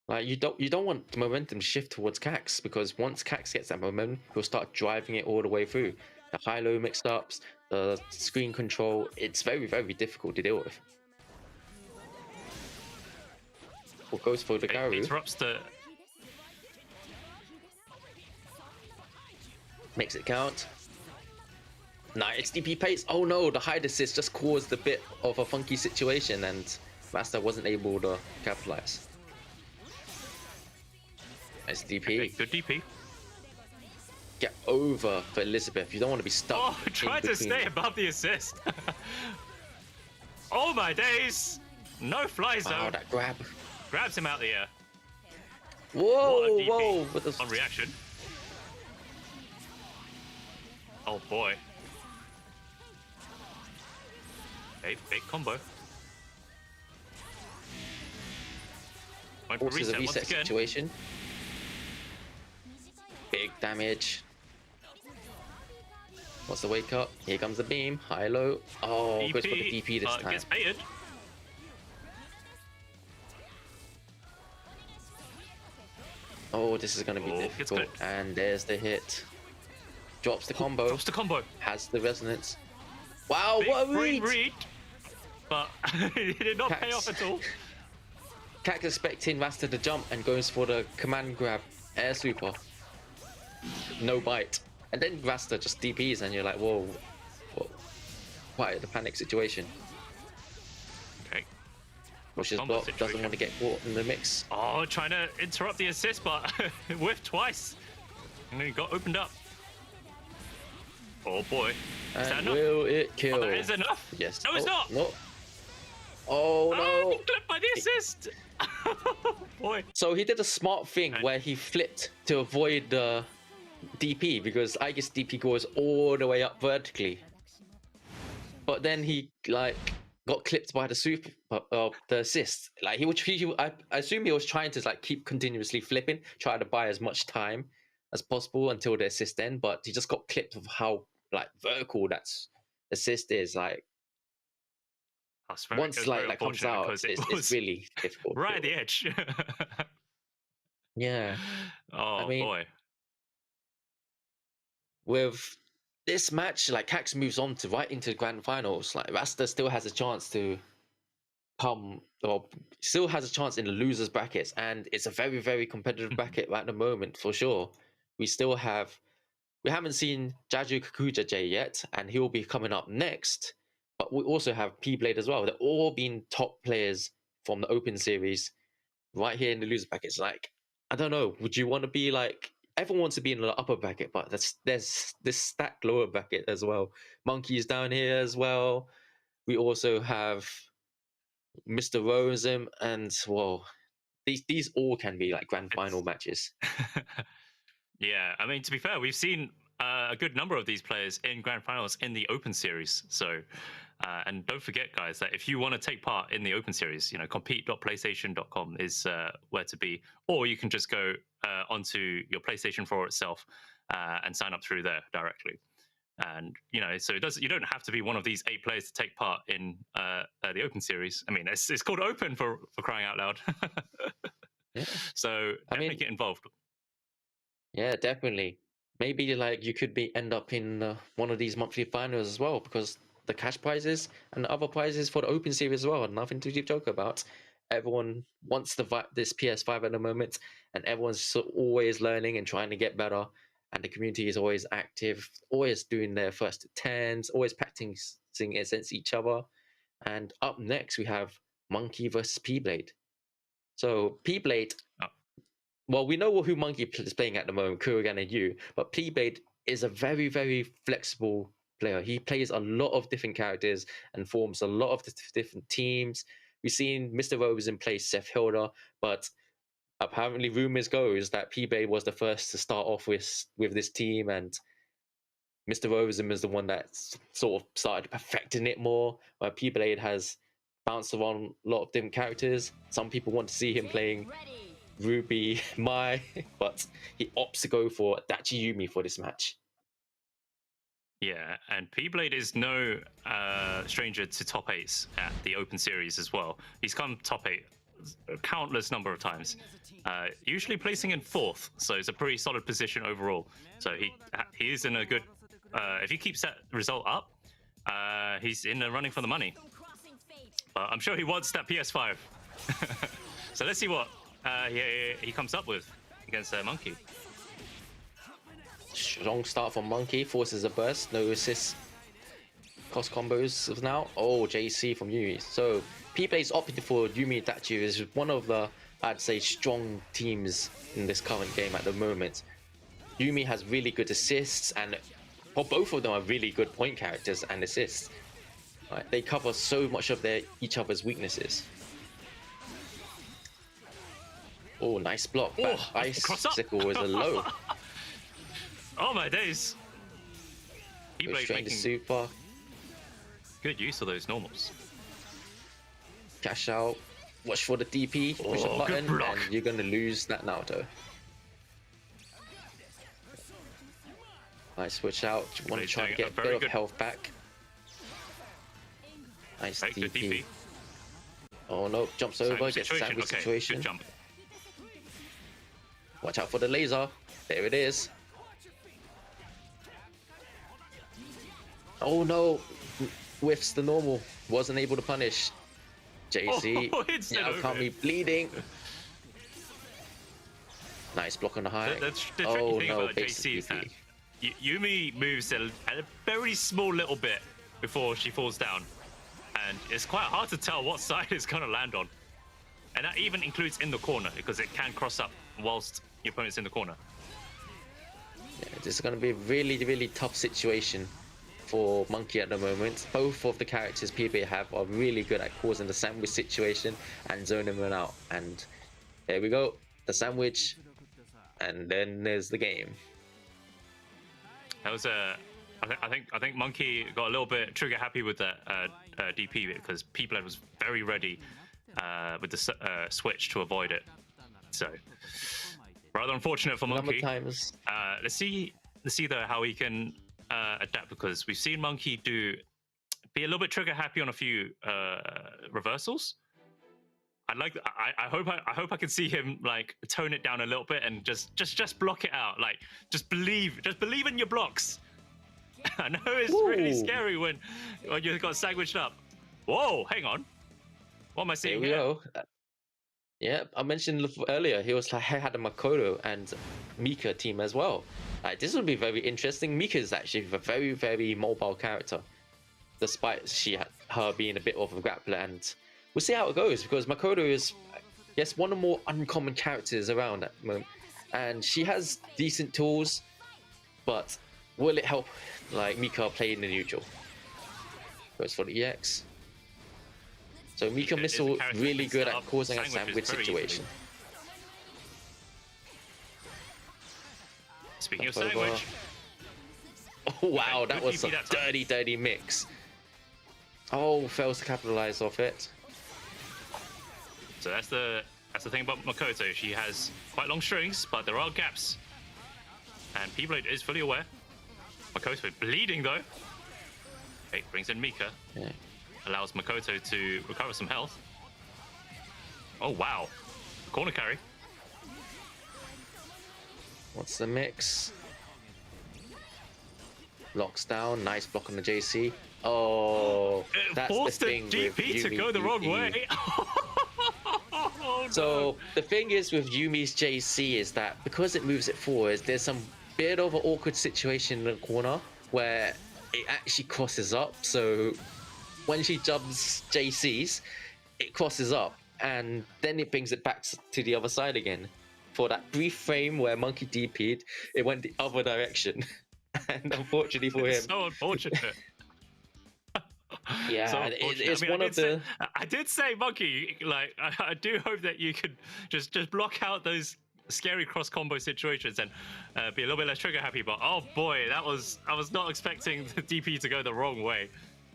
Like you don't want the momentum to shift towards Cax, because once Cax gets that momentum, he'll start driving it all the way through. The high-low mix-ups, the screen control, it's very, very difficult to deal with. What goes for the It Garu? interrupts the. Makes it count. Nice DP pace. Oh no, the hide assist just caused a bit of a funky situation and Rasta wasn't able to capitalize. Nice DP. Okay, good DP. Get over for Elizabeth. You don't want to be stuck. Oh, in try to between. stay above the assist. Oh my days! No fly zone. Wow, that grab. Grabs him out the air. Whoa, What a DP whoa. With the... on reaction. Oh boy. Okay, big combo. Going for Forces a reset once reset again. situation. Big damage. What's the wake up? Here comes the beam. High low. Oh, goes for the DP this time. Gets baited. Oh, this is going to be difficult. And there's the hit. Drops the combo. Drops the combo. Has the resonance. Wow, Big what a read! But it did not pay off at all. Cax expecting Rasta to jump and goes for the command grab air sweeper. No bite. And then Rasta just DPs and you're like, whoa. Quite the panic situation. Okay. Rushes block, doesn't want to get caught in the mix. Oh, trying to interrupt the assist, but whiffed twice. And then he got opened up. Oh boy. Is that enough? Will it kill? Oh, that is enough. Yes. No, it's not. No. Oh no. He clipped by the assist. Boy. So he did a smart thing where he flipped to avoid the DP, because I guess DP goes all the way up vertically. But then he like got clipped by the the assist. Like I assume he was trying to like keep continuously flipping, try to buy as much time as possible until the assist end, but he just got clipped of how like vertical that assist is. Like once like that comes out, it's really difficult. Right at the edge. Yeah. Oh, I mean, boy. With this match, like Cax moves on to right into the grand finals. Like Rasta still has a chance to still has a chance in the losers brackets, and it's a very, very competitive bracket at the moment for sure. We haven't seen Jaju Kakuja J yet, and he'll be coming up next. But we also have P-Blade as well. They're all been top players from the Open Series right here in the loser brackets. Like, I don't know, would you want to be like, everyone wants to be in the upper bracket, but there's this stacked lower bracket as well. Monkey's down here as well. We also have Mr. Rowanism, and well, these all can be like grand final matches. Yeah, I mean, to be fair, we've seen a good number of these players in grand finals in the Open Series. So, and don't forget, guys, that if you want to take part in the Open Series, compete.playstation.com is where to be, or you can just go onto your PlayStation 4 itself and sign up through there directly. And so you don't have to be one of these 8 players to take part in the Open Series. I mean, it's called Open for crying out loud. Yeah. So definitely get involved. Yeah, definitely. Maybe like you could end up in one of these monthly finals as well, because the cash prizes and the other prizes for the Open Series as well, nothing to joke about. Everyone wants this PS5 at the moment, and everyone's always learning and trying to get better. And the community is always active, always doing their first 10s, always practicing against each other. And up next, we have Monkey versus P-Blade. So P-Blade, well, we know who Monkey is playing at the moment, Kurigan and Yu, but P-Blade is a very, very flexible player. He plays a lot of different characters and forms a lot of different teams. We've seen Mr. Rowanism play Seth Hilda, but apparently rumors goes that P-Blade was the first to start off with this team, and Mr. Rowanism is the one that sort of started perfecting it more, where P-Blade has bounced around a lot of different characters. Some people want to see him playing Ruby, Mai, but he opts to go for Dachi Yumi for this match. Yeah, and P-Blade is no stranger to top 8s at the Open Series as well. He's come top 8 a countless number of times, usually placing in 4th, so it's a pretty solid position overall. So he is in a good, if he keeps that result up, he's in the running for the money. But I'm sure he wants that PS5. So let's see what he comes up with against Monkey. Strong start from Monkey, forces a burst, no assist. Cross combos now. Oh, JC from Yumi. So P-Blade's opted for Yumi Dachi, is one of the, I'd say, strong teams in this current game at the moment. Yumi has really good assists, and both of them are really good point characters and assists. Right, they cover so much of each other's weaknesses. Oh, nice block. Ice Sickle is a low. Oh my days. Keyblade Restrain the making super. good use of those normals. Cash out. Watch for the DP. Push a Oh, good button, block. and you're gonna lose that Naruto. Nice switch out. Want to try to get a bit of health back. Nice Okay, good DP. DP. Oh no, jumps over, gets a sandwich Okay, situation. good jump. Watch out for the laser. There it is. Oh no, whiffs the normal. Wasn't able to punish. JC, now can't be bleeding. Nice block on the high. The tricky Oh thing no, about JC is that Yumi moves a very small little bit before she falls down. And it's quite hard to tell what side it's going to land on. And that even includes in the corner, because it can cross up whilst your opponent's in the corner. Yeah, this is going to be a really, really tough situation for Monkey at the moment. Both of the characters PB have are really good at causing the sandwich situation and zoning them out. And there we go, the sandwich, and then there's the game. That was I think Monkey got a little bit trigger happy with that DP bit, because P-Blade was very ready with the switch to avoid it. So rather unfortunate for Monkey. Times. Let's see though how he can adapt, because we've seen Monkey be a little bit trigger happy on a few reversals. I hope I can see him like tone it down a little bit and just block it out. Like just believe in your blocks. I know it's really scary when you got sandwiched up. Whoa, hang on. What am I seeing here? Go. Yeah, I mentioned earlier he was like, I had a Makoto and Mika team as well. Like, this would be very interesting. Mika is actually a very, very mobile character, despite her being a bit of a grappler, and we'll see how it goes, because Makoto is, yes, one of the more uncommon characters around at the moment, and she has decent tools, but will it help like Mika playing the neutral? Goes for the EX. So Mika Missile really good at causing a sandwich situation. Speaking of sandwich. Oh wow, that was a dirty mix. Oh, fails to capitalize off it. So that's the thing about Makoto. She has quite long strings, but there are gaps. And P-Blade is fully aware. Makoto bleeding though. Okay, brings in Mika. Yeah. Allows Makoto to recover some health. Oh wow. Corner carry. What's the mix? Locks down, nice block on the JC. Oh, that's the thing with DP to go the wrong way. So the thing is with Yumi's JC is that because it moves it forward, there's some bit of an awkward situation in the corner where it actually crosses up. So when she jumps JCs, it crosses up, and then it brings it back to the other side again. For that brief frame where Monkey DP'd, it went the other direction. And unfortunately for him, so unfortunate. Yeah, so it's one of the. I did say, Monkey, like I do hope that you could just block out those scary cross combo situations and be a little bit less trigger happy. But oh boy, I was not expecting the DP to go the wrong way,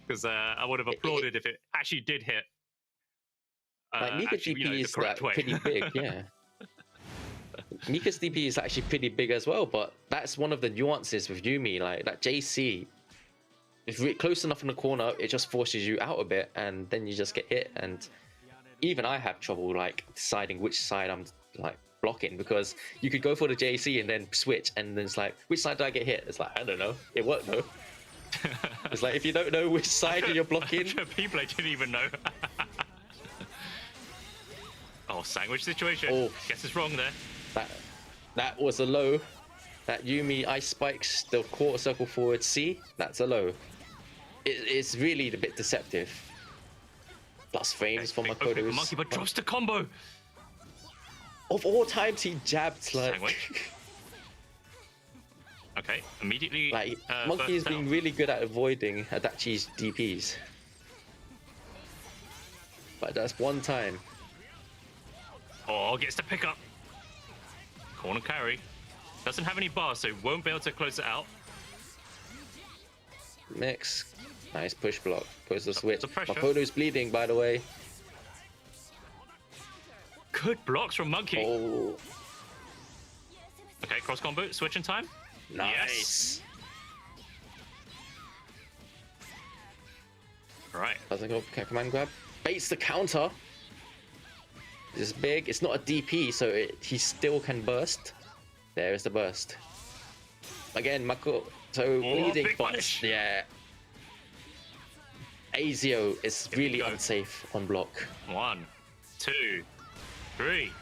because I would have applauded if it actually did hit. Like Mika's DP is pretty big, yeah. Mika's DP is actually pretty big as well, but that's one of the nuances with Yumi. Like that JC, if you're close enough in the corner, it just forces you out a bit, and then you just get hit. And even I have trouble like deciding which side I'm like blocking, because you could go for the JC and then switch, and then it's like, which side did I get hit? It's like, I don't know. It worked though. It's like if you don't know which side you're blocking. People didn't even know. Oh, sandwich situation. Oh, guess it's wrong there. That was a low. That Yumi ice spikes the quarter circle forward C. That's a low. It's really a bit deceptive. Plus frames for Makoto's. Monkey, but drops the combo. Of all times, he jabbed like. Sandwich. Okay, immediately. Like Monkey has been really good at avoiding Adachi's DPs. But that's one time. Oh, gets to pick up. Corner carry. Doesn't have any bars, so won't be able to close it out. Mix. Nice push block. Puts the switch. The pressure. Makoto's bleeding, by the way. Good blocks from Monkey. Oh, Okay, cross combo, switch in time. nice. Yes. Right. Doesn't go command grab. Baits the counter. This is big. It's not a DP, so he still can burst. There is the burst. Again, Makoto bleeding, big but punish. yeah. Azio is Here we really go. unsafe on block. 1, 2, 3.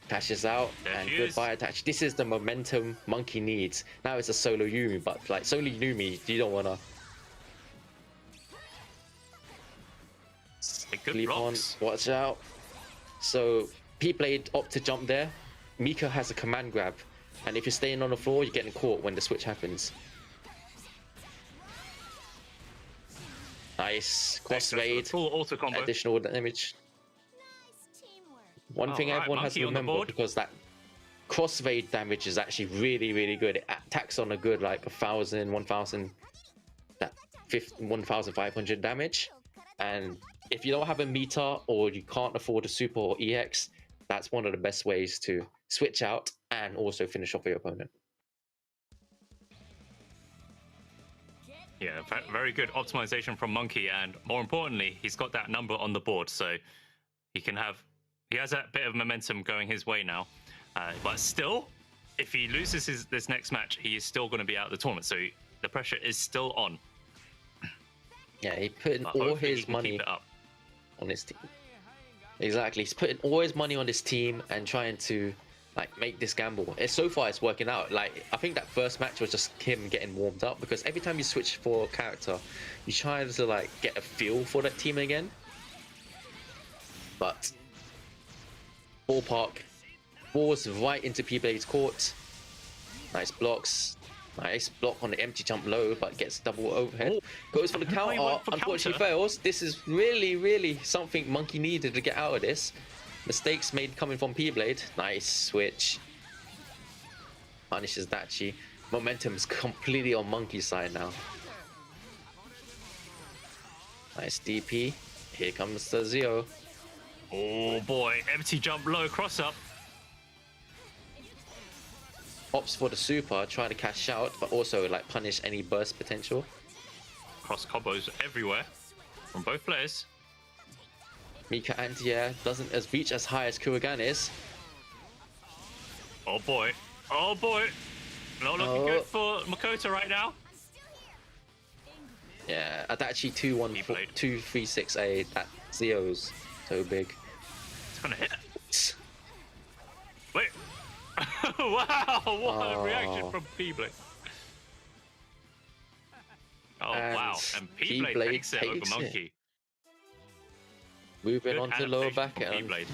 Dashes out There and she goodbye is. attach. This is the momentum Monkey needs. Now it's a solo Yumi, but like solo Yumi, you don't wanna Good leap on. blocks. Watch out. So P-Blade opt to jump there. Mika has a command grab, and if you're staying on the floor, you're getting caught when the switch happens. Nice cross raid, Full auto combo. additional damage. One thing Alright, everyone has to Monkey on the remember, board. because that cross raid damage is actually really good. It attacks on a good like 1,000, 1,000, that 1,500 damage. And if you don't have a meter or you can't afford a super or EX, that's one of the best ways to switch out and also finish off your opponent. Yeah, very good optimization from Monkey, and more importantly, he's got that number on the board, so he has that bit of momentum going his way now. But still, if he loses this next match, he is still going to be out of the tournament, so the pressure is still on. Yeah, he put in But all hopefully he his can money keep it up. on his team. Exactly, he's putting all his money on his team and trying to like make this gamble. So far it's working out. Like I think that first match was just him getting warmed up, because every time you switch for a character, you try to like get a feel for that team again. But ballpark falls right into P-Blade's court. Nice blocks. Nice block on the empty jump low, but gets double overhead. Goes for the he counter. went for Unfortunately counter. fails. This is really something Monkey needed to get out of this. Mistakes made coming from P-Blade. Nice switch. Punishes Dachi. Momentum is completely on Monkey's side now. Nice DP. Here comes the Zio. Oh boy, empty jump low, cross up. Opts for the super, trying to cash out, but also like punish any burst potential. Cross combos everywhere from both players. Mika anti-air doesn't reach as high as Kurigan is. Oh boy, oh boy. Not looking good for Makoto right now. Yeah, Adachi 2-1-4, P-Blade. 2-3-6-A. That Zio's so big. It's gonna hit. Wait. Wow, what a reaction from P-Blade. Oh, And wow. And P-Blade P-Blade takes it over takes it. Monkey. Moving Good on to lower adaptation back. from P-Blade.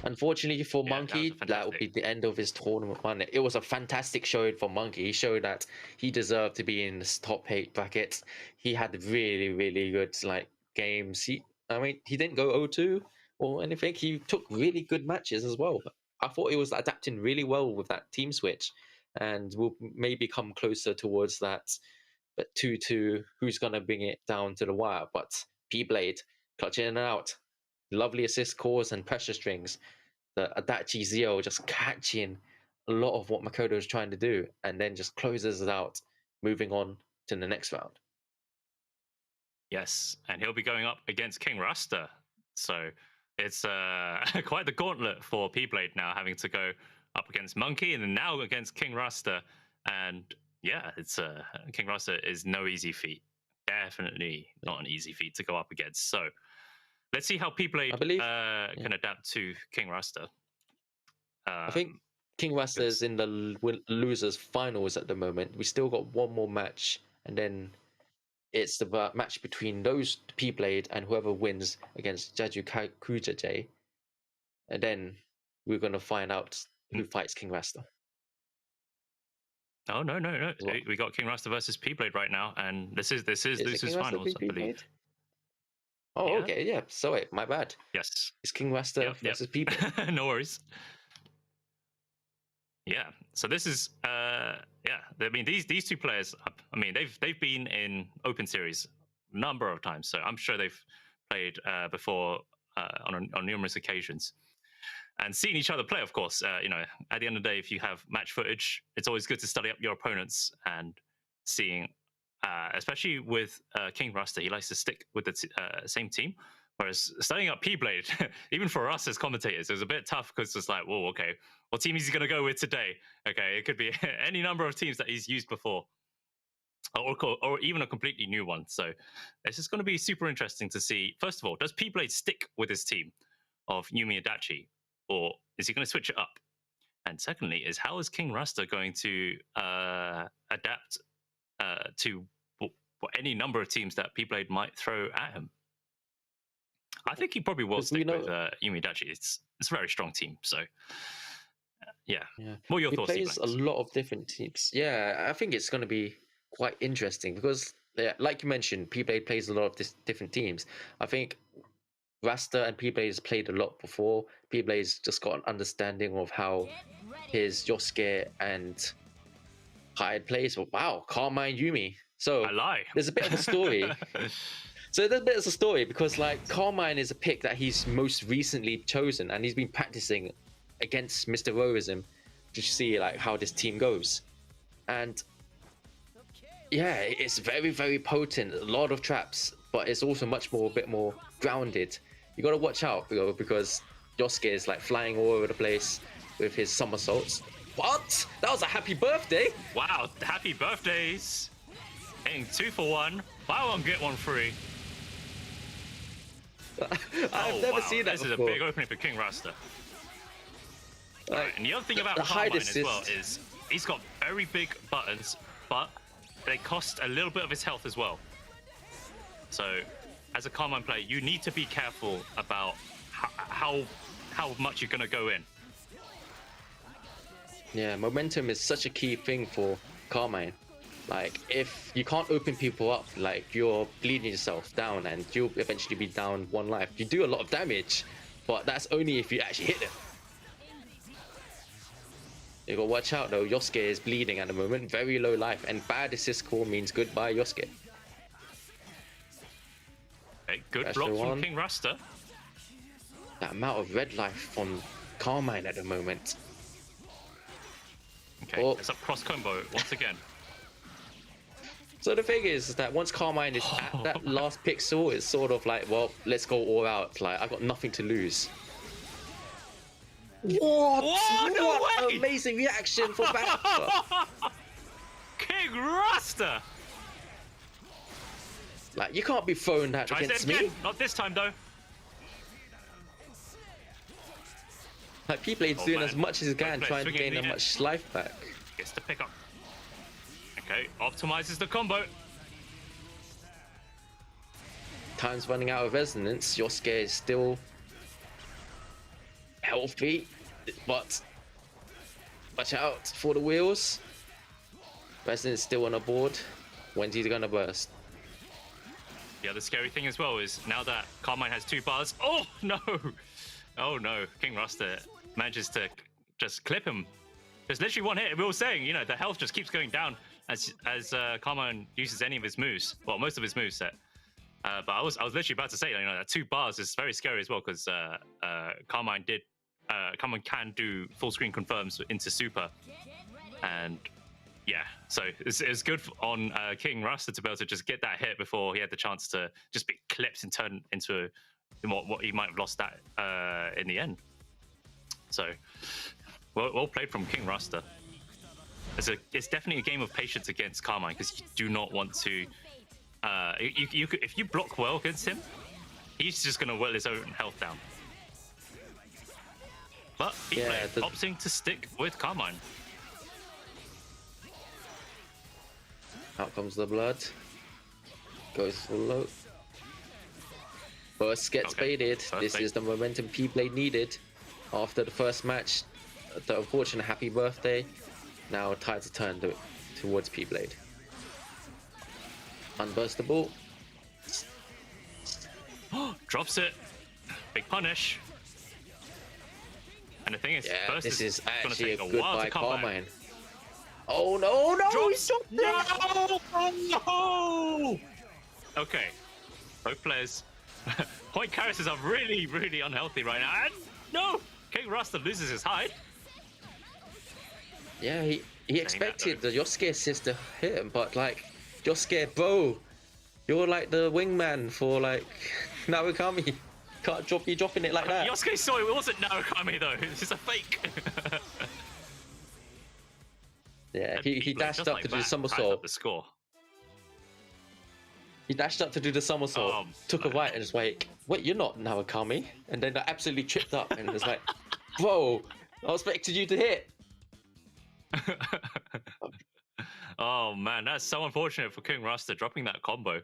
Unfortunately for Yeah, Monkey, that was that will be fantastic. the end of his tournament run. It was a fantastic showing for Monkey. He showed that he deserved to be in the top 8 bracket. He had really good like games. He didn't go 0-2 or anything. He took really good matches as well. I thought he was adapting really well with that team switch, and will maybe come closer towards that. But 2-2, who's gonna bring it down to the wire? But P-Blade clutching it out. Lovely assist cores and pressure strings. The Adachi Zio just catching a lot of what Makoto is trying to do, and then just closes it out, moving on to the next round. Yes, and he'll be going up against King Rasta. So it's quite the gauntlet for P-Blade now, having to go up against Monkey and then now against King Rasta. And yeah, it's King Rasta is no easy feat. Definitely not an easy feat to go up against. So let's see how P-Blade I believe- can adapt to King Rasta. I think King Rasta is in the losers finals at the moment. We still got one more match, and then it's the match between those P-Blade and whoever wins against Jaju Kujaje. And then we're gonna find out who fights King Rasta. Oh no! What? We got King Rasta versus P-Blade right now, and this is Is it losers King Rasta finals, v I believe. P-Blade? Oh, Yeah. okay, yeah. Sorry, my bad. Yes. It's King Rasta Yep. versus P-Blade. No worries. Yeah. So this is yeah. I mean these two players. I mean they've been in Open Series a number of times, so I'm sure they've played before on numerous occasions. And seeing each other play, of course, you know, at the end of the day, if you have match footage, it's always good to study up your opponents and seeing, especially with King Rasta, he likes to stick with the same team. Whereas studying up P-Blade, even for us as commentators, it was a bit tough because it's like, whoa, okay, what team is he going to go with today? Okay, it could be any number of teams that he's used before, or even a completely new one. So it's just going to be super interesting to see. First of all, does P-Blade stick with his team of Yumi Adachi, or is he going to switch it up? And secondly, is how is King Rasta going to adapt to any number of teams that P-Blade might throw at him? I think he probably will stick with Yumi Adachi. It's a very strong team. So yeah. What are your thoughts? He plays a lot of different teams. Yeah, I think it's going to be quite interesting because, yeah, like you mentioned, P-Blade plays a lot of different teams. I think Rasta and P-Blade has played a lot before. P-Blade's just got an understanding of how his Yosuke and Hyde plays. But wow, Carmine Yumi. So I lie. There's a bit of a story. So there's a bit of a story because like Carmine is a pick that he's most recently chosen, and he's been practicing against Mr. Rowanism to see like how this team goes. And yeah, it's very, very potent. A lot of traps, but it's also a bit more grounded. You got to watch out, because Yosuke is like flying all over the place with his somersaults. What? That was a happy birthday! Wow, happy birthdays! Getting 2 for 1, buy one get one free. I've never seen that This before. is a big opening for King Rasta. Like, right, and the other thing about Carmine as well is he's got very big buttons, but they cost a little bit of his health as well. So, as a Carmine player, you need to be careful about how much you're going to go in. Yeah, momentum is such a key thing for Carmine. Like, if you can't open people up, like, you're bleeding yourself down and you'll eventually be down 1 life. You do a lot of damage, but that's only if you actually hit them. You gotta watch out though, Yosuke is bleeding at the moment, very low life, and bad assist call means goodbye Yosuke. Okay, good block from King Rasta. That amount of red life from Carmine at the moment. Okay, it's up cross combo once again. So the thing is that once Carmine is at that last pixel, it's sort of like, well, let's go all out. Like, I got nothing to lose. What? What amazing reaction from Baxter. King Rasta! Like, you can't be throwing that against me. Not this time, though. Like, P-Blade's doing as much as he can, trying to gain that much life back. Gets to pick up. Okay, optimizes the combo. Time's running out of resonance. Yosuke is still healthy, but watch out for the wheels. Resonance still on the board. When's he gonna burst? The other scary thing as well is now that Carmine has 2 bars. Oh no! Oh no! King Rasta manages to just clip him. There's literally 1 hit. We were saying, you know, the health just keeps going down as Carmine uses any of his moves. Well, most of his moves set. But I was literally about to say, you know, that 2 bars is very scary as well because Carmine can do full screen confirms into super, and yeah, so it's good on King Rasta to be able to just get that hit before he had the chance to just be clipped and turn into what he might have lost that in the end. So well played from King Rasta. It's definitely a game of patience against Carmine because you do not want to. If you block well against him, he's just going to whittle his own health down. But opting to stick with Carmine. Out comes the blood. Goes full low. Burst gets baited. This is the momentum P-Blade needed after the first match. The unfortunate happy birthday. Now tides a turn towards P-Blade. Unburstable. Drops it. Big punish. And the thing is, Yeah, first this is gonna actually a take a good while by to come back. Carmine. Oh no, no, he's Drops. dropped it. No! Okay, both players. Point characters are really, really unhealthy right now. And no! King Rasta loses his hide. Yeah, he expected the Yosuke assist to hit him, but like, Yosuke, bro, you're like the wingman for like Narukami. Can't be dropping it like that. Yosuke saw it wasn't Narukami though. It's just a fake. Yeah, he dashed up to do the ties somersault. up the score. He dashed up to do the somersault, took a man. right, and was like, "Wait, you're not Narukami," and then absolutely tripped up and was like, "Bro, I expected you to hit." Oh man, that's so unfortunate for King Rasta dropping that combo.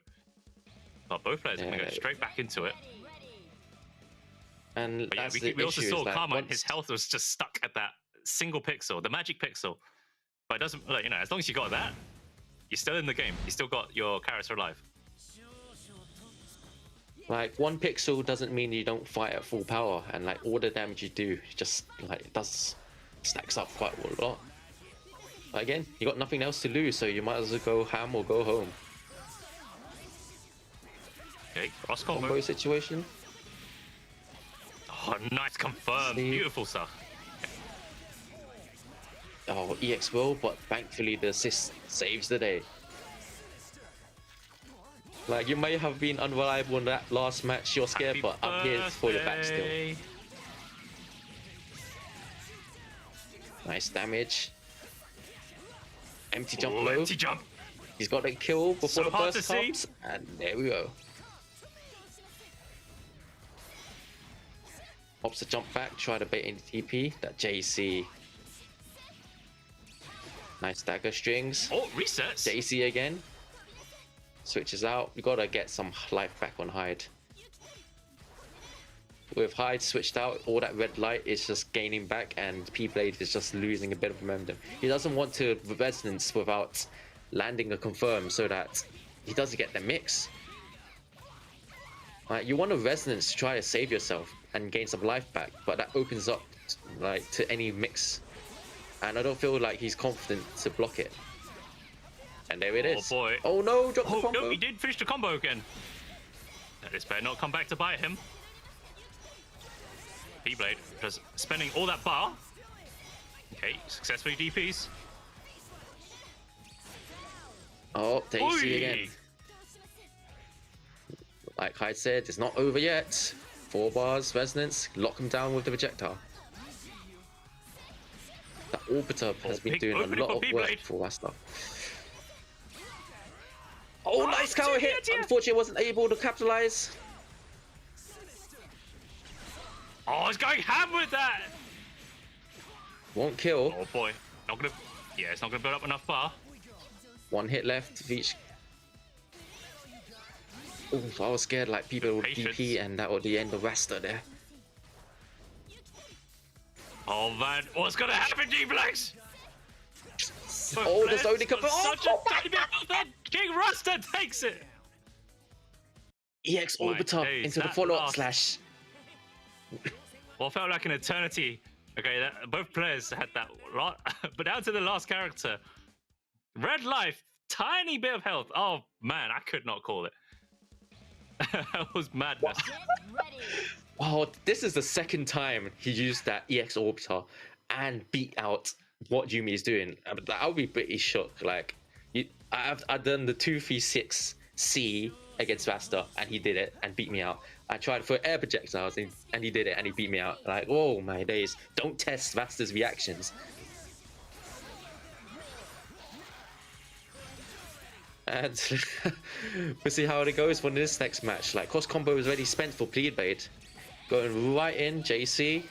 But both players are going to go straight back into it. And But yeah, that's we also saw Carmine, once... his health was just stuck at that single pixel, the magic pixel. But it doesn't, like, you know, as long as you got that, you're still in the game. You still got your character alive. Like, 1 pixel doesn't mean you don't fight at full power, and like all the damage you do just like it does stacks up quite a lot. But again, you got nothing else to lose, so you might as well go ham or go home. Okay, cross combo. Combo situation. Oh, nice confirm. Beautiful stuff. Oh, EX will, but thankfully the assist saves the day. Like, you may have been unreliable in that last match, you're scared, but I'm here for your back still. Nice damage. Empty jump low. Empty jump. He's got a kill before So the hard burst to see. comes, and there we go. Pops a jump back, try to bait in TP. That JC. Nice dagger strings. Oh, resets. JC again. Switches out. We gotta get some life back on Hyde. With Hyde switched out, all that red light is just gaining back, and P-Blade is just losing a bit of momentum. He doesn't want to resonance without landing a confirm, so that he doesn't get the mix. You want a resonance to try to save yourself and gain some life back, but that opens up like to any mix, and I don't feel like he's confident to block it. And there it is. Oh boy. Oh no, drop the combo. No, he did finish the combo again. This better not come back to bite him. P-Blade just spending all that bar. Okay, successfully DPs. Oh, Daisy again. Like Hyde said, it's not over yet. 4 bars, resonance, lock him down with the projectile. That Orbiter has been doing a lot of work for Rasta. Oh, nice counter hit! Unfortunately, wasn't able to capitalize. Oh, he's going ham with that! Won't kill. Oh boy. Not gonna... Yeah, it's not gonna build up enough bar. 1 hit left of each. Oh, I was scared like people would DP and that would be the end of Rasta there. Oh man, what's gonna happen, G-Blax? Oh, there's only couple. Oh, King Rasta takes it. EX Orbiter into the follow-up slash. What felt like an eternity. Okay, both players had that lot, but down to the last character. Red life, tiny bit of health. Oh man, I could not call it. That was madness. Oh, this is the second time he used that EX Orbiter and beat out what Yumi is doing. I'll be pretty shocked. Like, I've done the 2v6C against Rasta, and he did it and beat me out. I tried for air projectiles, and he did it and he beat me out. Like, oh my days! Don't test Rasta's reactions. And we'll see how it goes for this next match. Like, cross combo is already spent for BlazBlue. Going right in, JC.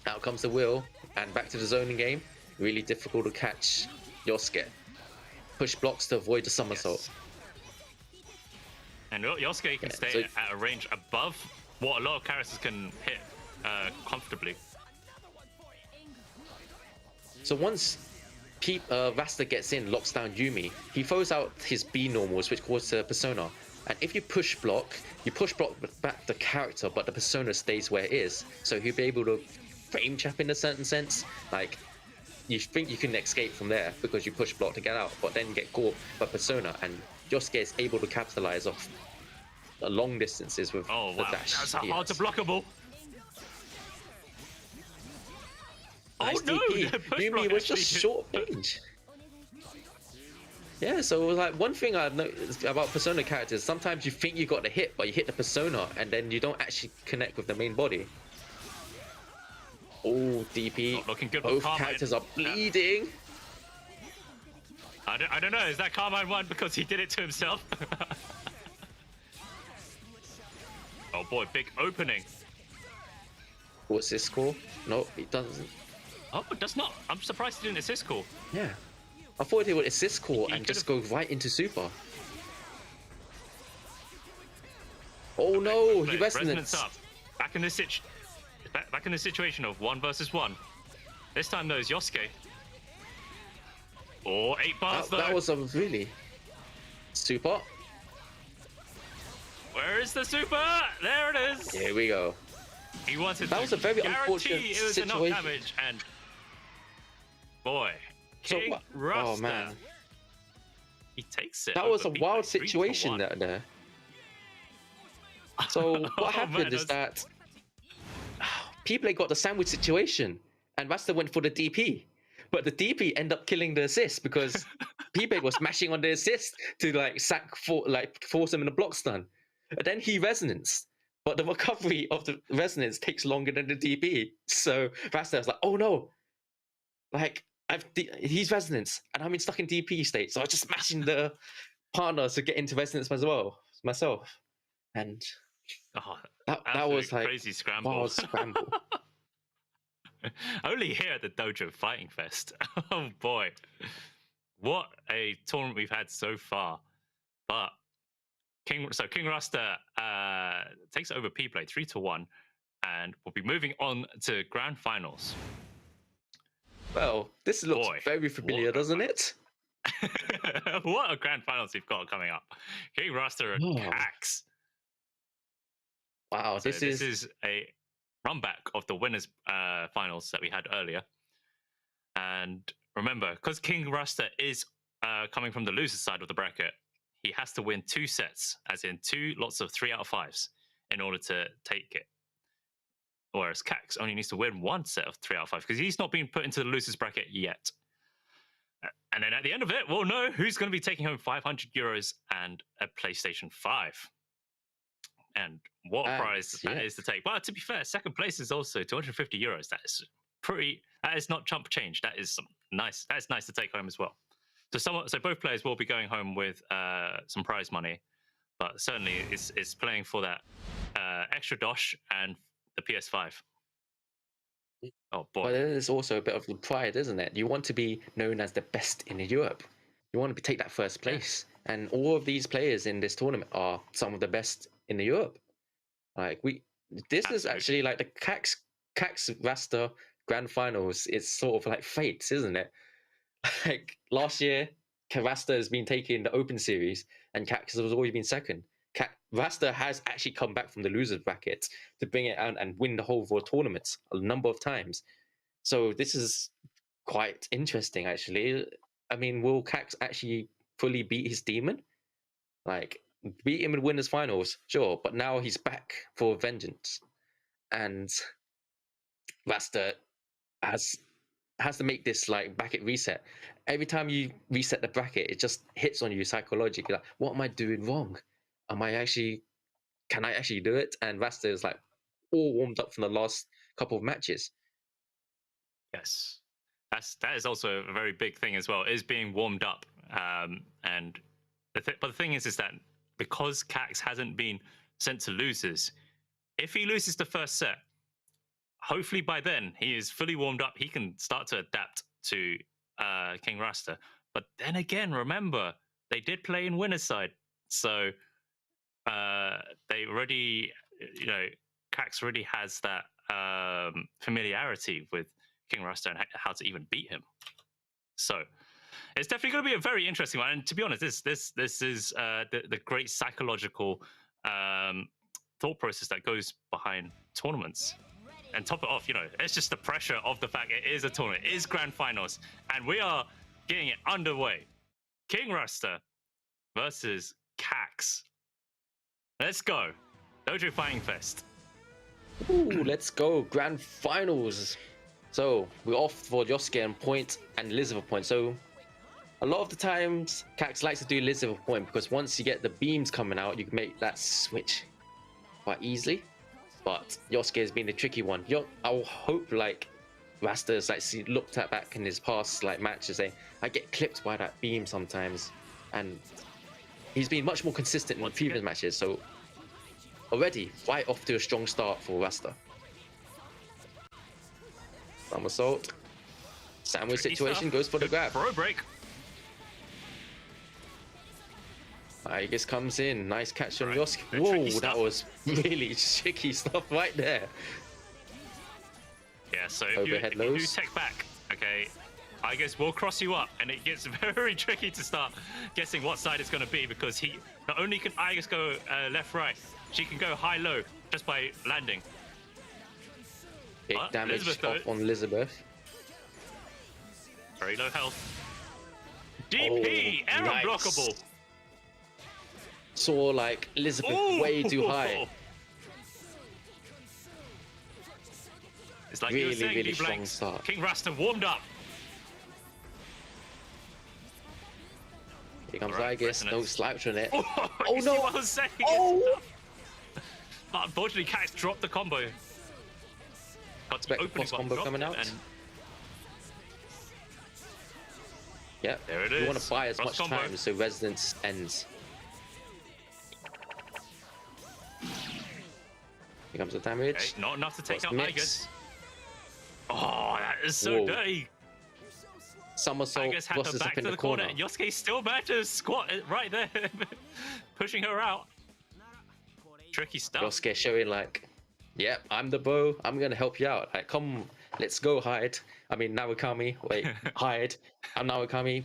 Out comes the wheel, and back to the zoning game. Really difficult to catch Yosuke. Push blocks to avoid the somersault. Yes. And Yosuke can stay at a range above what a lot of characters can hit comfortably. So once Rasta gets in, locks down Yumi, he throws out his B normals, which causes a persona. And if you push block back the character, but the persona stays where it is. So he'll be able to frame trap in a certain sense. Like, you think you can escape from there because you push block to get out, but then you get caught by Persona, and Yosuke is able to capitalize off the long distances with the dash. That's a hard to blockable. Nice no, DP. Yumi was just short range. Yeah, so it was like one thing I've noticed about Persona characters, sometimes you think you got the hit, but you hit the Persona and then you don't actually connect with the main body. Oh, DP. Not looking good. Both characters are bleeding. I don't know, is that Carmine won because he did it to himself? Oh boy, big opening. What's this score? No, it doesn't. Oh, it does not. I'm surprised he didn't assist call. Yeah. I thought he would assist call and just go right into super. Oh okay, no, he resonance up. Back in this back in the situation of 1 versus 1. This time though is Yosuke. Oh, 8 bars though. That was a really super. Where is the super? There it is. Here we go. He wanted that was a very unfortunate it was situation. Enough damage, and boy, King Rasta. Oh man, he takes it. That was a wild situation there. So what happened is that P-Play got the sandwich situation, and Rasta went for the DP, but the DP ended up killing the assist because P-Play was smashing on the assist to force him in a block stun, and then he resonanced. But the recovery of the resonance takes longer than the DP. So Rasta was like, oh no, like he's resonance and I'm stuck in DP state. So I was just smashing the partner to get into resonance as well, myself. And that was like crazy scramble. Wild scramble. Only here at the Dojo Fighting Fest. Oh boy. What a tournament we've had so far. But King Rasta takes over P-Play 3-1, and we'll be moving on to grand finals. Well, this looks very familiar, doesn't it? What a grand finals we've got coming up. King Rasta and Cax. Wow, so this is a run back of the winners finals that we had earlier. And remember, because King Rasta is coming from the loser side of the bracket, he has to win 2 sets, as in 2 lots of 3 out of 5s, in order to take it. Whereas Cax only needs to win 1 set of 3 out of 5 because he's not been put into the losers bracket yet. And then at the end of it, we'll know who's going to be taking home €500 and a PlayStation 5. And what a prize that is to take. But to be fair, second place is also €250. That is not chump change. That is nice. That is nice to take home as well. So both players will be going home with some prize money, but certainly it's playing for that extra dosh and the PS5. Oh boy! But there's also a bit of pride, isn't it? You want to be known as the best in Europe. You want to take that first place, and all of these players in this tournament are some of the best in Europe. Like this is actually like the Cax Rasta Grand Finals. It's sort of like fates, isn't it? Like last year, Rasta has been taking the Open Series, and Cax has always been second. Rasta has actually come back from the losers bracket to bring it out and win the whole World tournament a number of times. So this is quite interesting, actually. I mean, will Cax actually fully beat his demon? Like, beat him in winners finals, sure, but now he's back for vengeance, and Rasta has to make this like bracket reset. Every time you reset the bracket, it just hits on you psychologically. Like, what am I doing wrong? Can I actually do it? And Rasta is like all warmed up from the last couple of matches. Yes, that is also a very big thing as well. Is being warmed up, and but the thing is that because Cax hasn't been sent to losers, if he loses the first set, hopefully by then he is fully warmed up. He can start to adapt to King Rasta. But then again, remember they did play in winner's side, so they already, Cax already has that familiarity with King Rasta and how to even beat him. So it's definitely going to be a very interesting one. And to be honest, this is the great psychological thought process that goes behind tournaments. and top it off, you know, it's just the pressure of the fact it is a tournament, it is grand finals, and we are getting it underway. King Rasta versus Cax. Let's go. Dojo Fighting Fest. Ooh, let's go. Grand finals. So we're off for Yosuke on point and Elizabeth point. So a lot of the times, Cax likes to do Elizabeth point because once you get the beams coming out, you can make that switch quite easily. But Yosuke has been the tricky one. I'll hope like Rasta's like looked at back in his past like matches, saying I get clipped by that beam sometimes, and he's been much more consistent in previous matches. So already right off to a strong start for Rasta. Somersault. Sandwich situation goes for the grab. Bro break. Igus comes in. Nice catch from Yosuke. Whoa, that was really tricky stuff right there. Yeah, so if you tech back, okay, Igus will cross you up, and it gets very tricky to start guessing what side it's going to be, because not only can Igus go left, right, she can go high, low just by landing. Big damage off on Elizabeth. Very low health. DP, error blockable. Saw like Elizabeth way too high. It's like really, you were saying, really strong start. King Rasta warmed up. Here comes Igus, no slouch on it. Oh no! What I was saying? Oh! But unfortunately, Cax dropped the combo. Got the opening combo coming out. And... Yeah, there it is. You want to buy as much combo. time so Resonance ends. Here comes the damage. Okay, not enough to take out Igus. Oh, that is so dirty. Somersault Igus had her back to the corner. Yosuke still managed to squat it right there, pushing her out. Tricky stuff. Yosuke showing like, yep, I'm the bow. I'm gonna help you out. Like, come, let's go hide. I mean, Nawakami. Wait, hide. I'm Nawakami.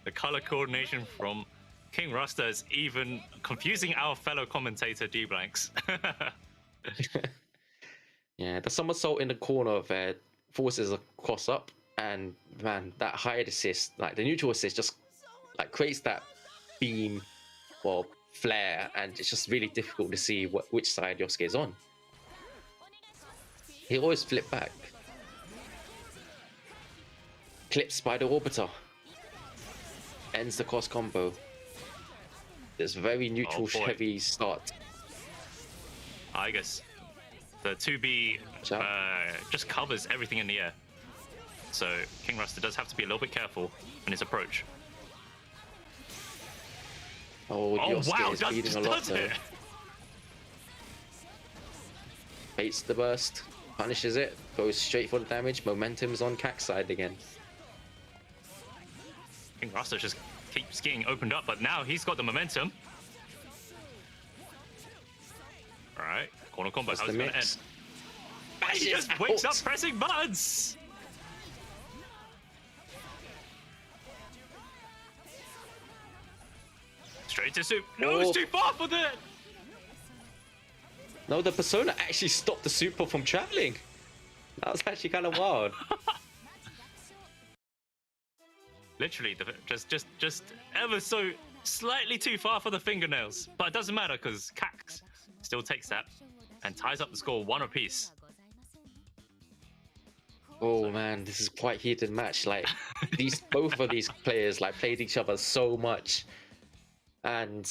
The color coordination from King Rasta is even confusing our fellow commentator D-Blanks. Yeah, the somersault in the corner there forces a cross up, and man, that hide assist, like the neutral assist, just like creates that beam or flare, and it's just really difficult to see which side Yosuke is on. He always flip back. Clips by the orbiter. Ends the cross combo. There's very neutral heavy start. I guess the 2B just covers everything in the air. So King Rasta does have to be a little bit careful in his approach. Oh, Yosuke is bleeding a lot does there. Baits the burst, punishes it, goes straight for the damage. Momentum's on Cax's side again. King Rasta just keeps getting opened up, but now he's got the momentum. Alright, corner combo, how's it gonna end? And he just wakes up pressing buttons! Straight to soup. No, it's too far for that! No, the persona actually stopped the super from traveling. That was actually kind of wild. Literally, just ever so slightly too far for the fingernails. But it doesn't matter, because Cax still takes that and ties up the score 1 apiece. Oh man, this is quite heated match. Like both of these players like played each other so much, and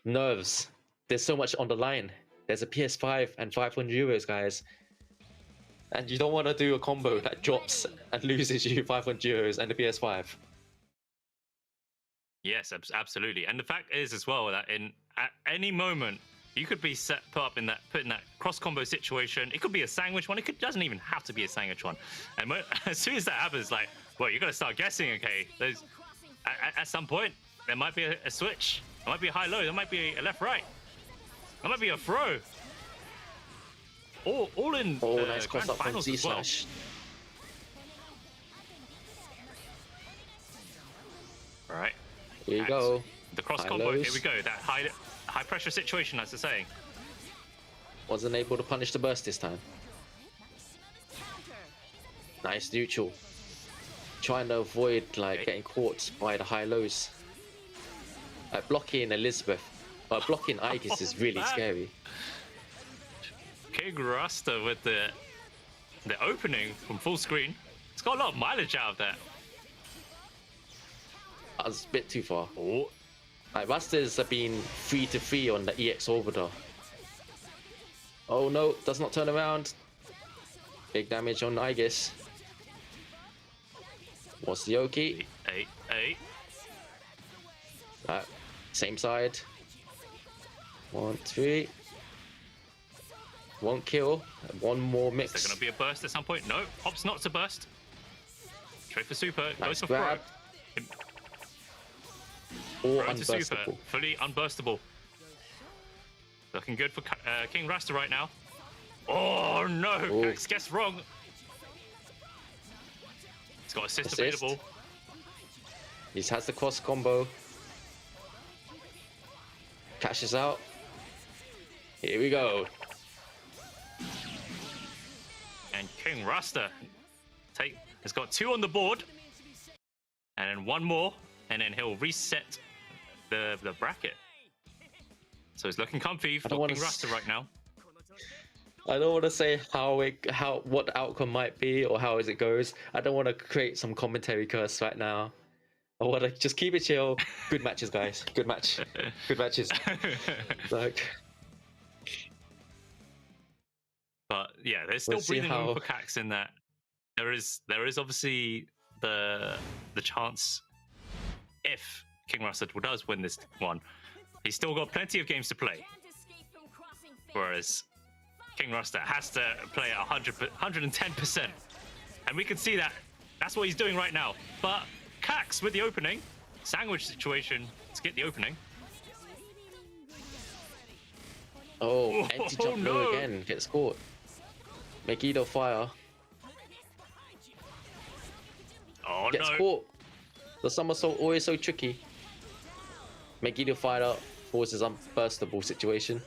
nerves. There's so much on the line. There's a PS5 and 500 euros, guys. And you don't want to do a combo that drops and loses you 500 euros and the PS5. Yes, absolutely. And the fact is as well that at any moment you could be put in that cross combo situation. It could be a sandwich one. It doesn't even have to be a sandwich one. And as soon as that happens, like, well, you got to start guessing. Okay, at some point there might be a switch. There might be a high low. There might be a left right. There might be a throw. All in nice cross up from Z well. slash. All right. Here you go. The cross combo. Here we go. That high pressure situation, as I say. Wasn't able to punish the burst this time. Nice neutral. Trying to avoid like getting caught by the high lows. Blocking Elizabeth, but blocking Aegis is really scary. King Rasta with the opening from full screen. It's got a lot of mileage out of that. That was a bit too far. Oh. Like Rastas have been 3-3 on the EX Orbiter. Oh no, does not turn around. Big damage on Aegis. What's the Yoki? Eight. Same side. 1, 3. Won't kill. One more mix. Is there gonna be a burst at some point? No, opts not to burst. Trade for super. Nice Goes for grab. throw. Or Throw to super. unburstable. Fully unburstable. Looking good for King Rasta right now. Oh no! Ooh. Guess wrong. He's got assist available. He has the cross combo. Cashes out. Here we go. And King Rasta has got 2 on the board. And then 1 more. And then he'll reset the bracket. So it's looking comfy for King Rasta right now. I don't want to say what the outcome might be or how as it goes. I don't want to create some commentary curse right now. I want to just keep it chill. Good matches, guys. Good match. Good matches. Like, but yeah, there's still breathing room for Cax in that. There is obviously the chance if King Rasta does win this one, he's still got plenty of games to play. Whereas King Rasta has to play at 110%. And we can see that. That's what he's doing right now. But Cax with the opening. Sandwich situation to get the opening. oh, anti-jump low again. Gets caught. Megiddo fire. Oh Gets caught. The somersault always so tricky. Megiddo fire forces unburstable situation.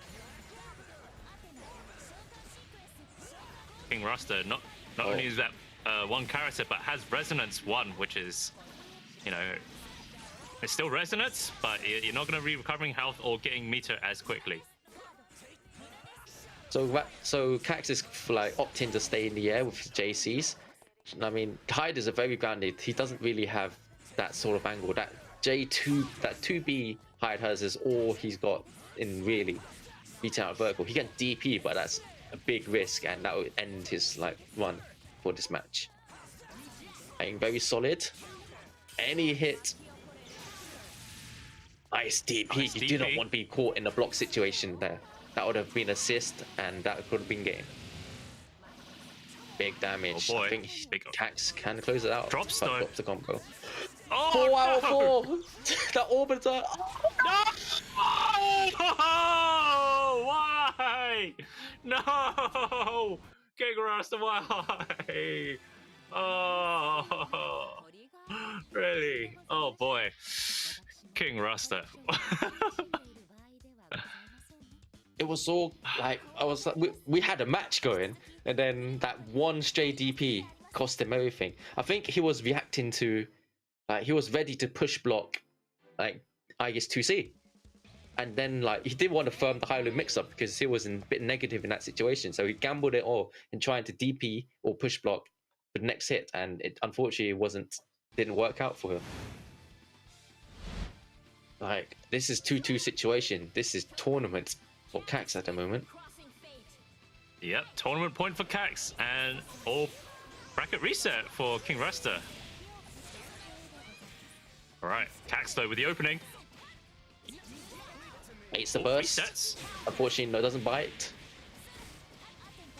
King Rasta not only is that one character, but has resonance 1, which is, you know, it's still resonance, but you're not going to be recovering health or getting meter as quickly. So Cax is like opting to stay in the air with his JCs. I mean, Hyders are very grounded. He doesn't really have that sort of angle. That J2, that 2B Hyde has is all he's got in really beating out vertical. He can DP, but that's a big risk, and that would end his like run for this match. Playing very solid. Any hit. Nice DP. Nice You DP. do not want to be caught in a block situation there. That would have been assist, and that could have been game. Big damage. Oh boy. I think Cax can close it out. Drops but though. drops the combo. Oh, 4 out of no! 4. That orbiter. No! Oh, why? No! King Rasta, why? Oh, really? Oh boy, King Rasta. It was all like we had a match going, and then that one stray DP cost him everything. I think he was reacting to, like, he was ready to push block, like I guess 2C, and then like he didn't want to firm the high low mix up because he was a bit negative in that situation. So he gambled it all in trying to DP or push block for the next hit, and it unfortunately didn't work out for him. Like, this is 2-2 situation. This is tournament for Cax at the moment. Yep, tournament point for Cax, and all bracket reset for King Rasta. All right, Cax though with the opening. It's the burst. Resets. Unfortunately, no, doesn't bite.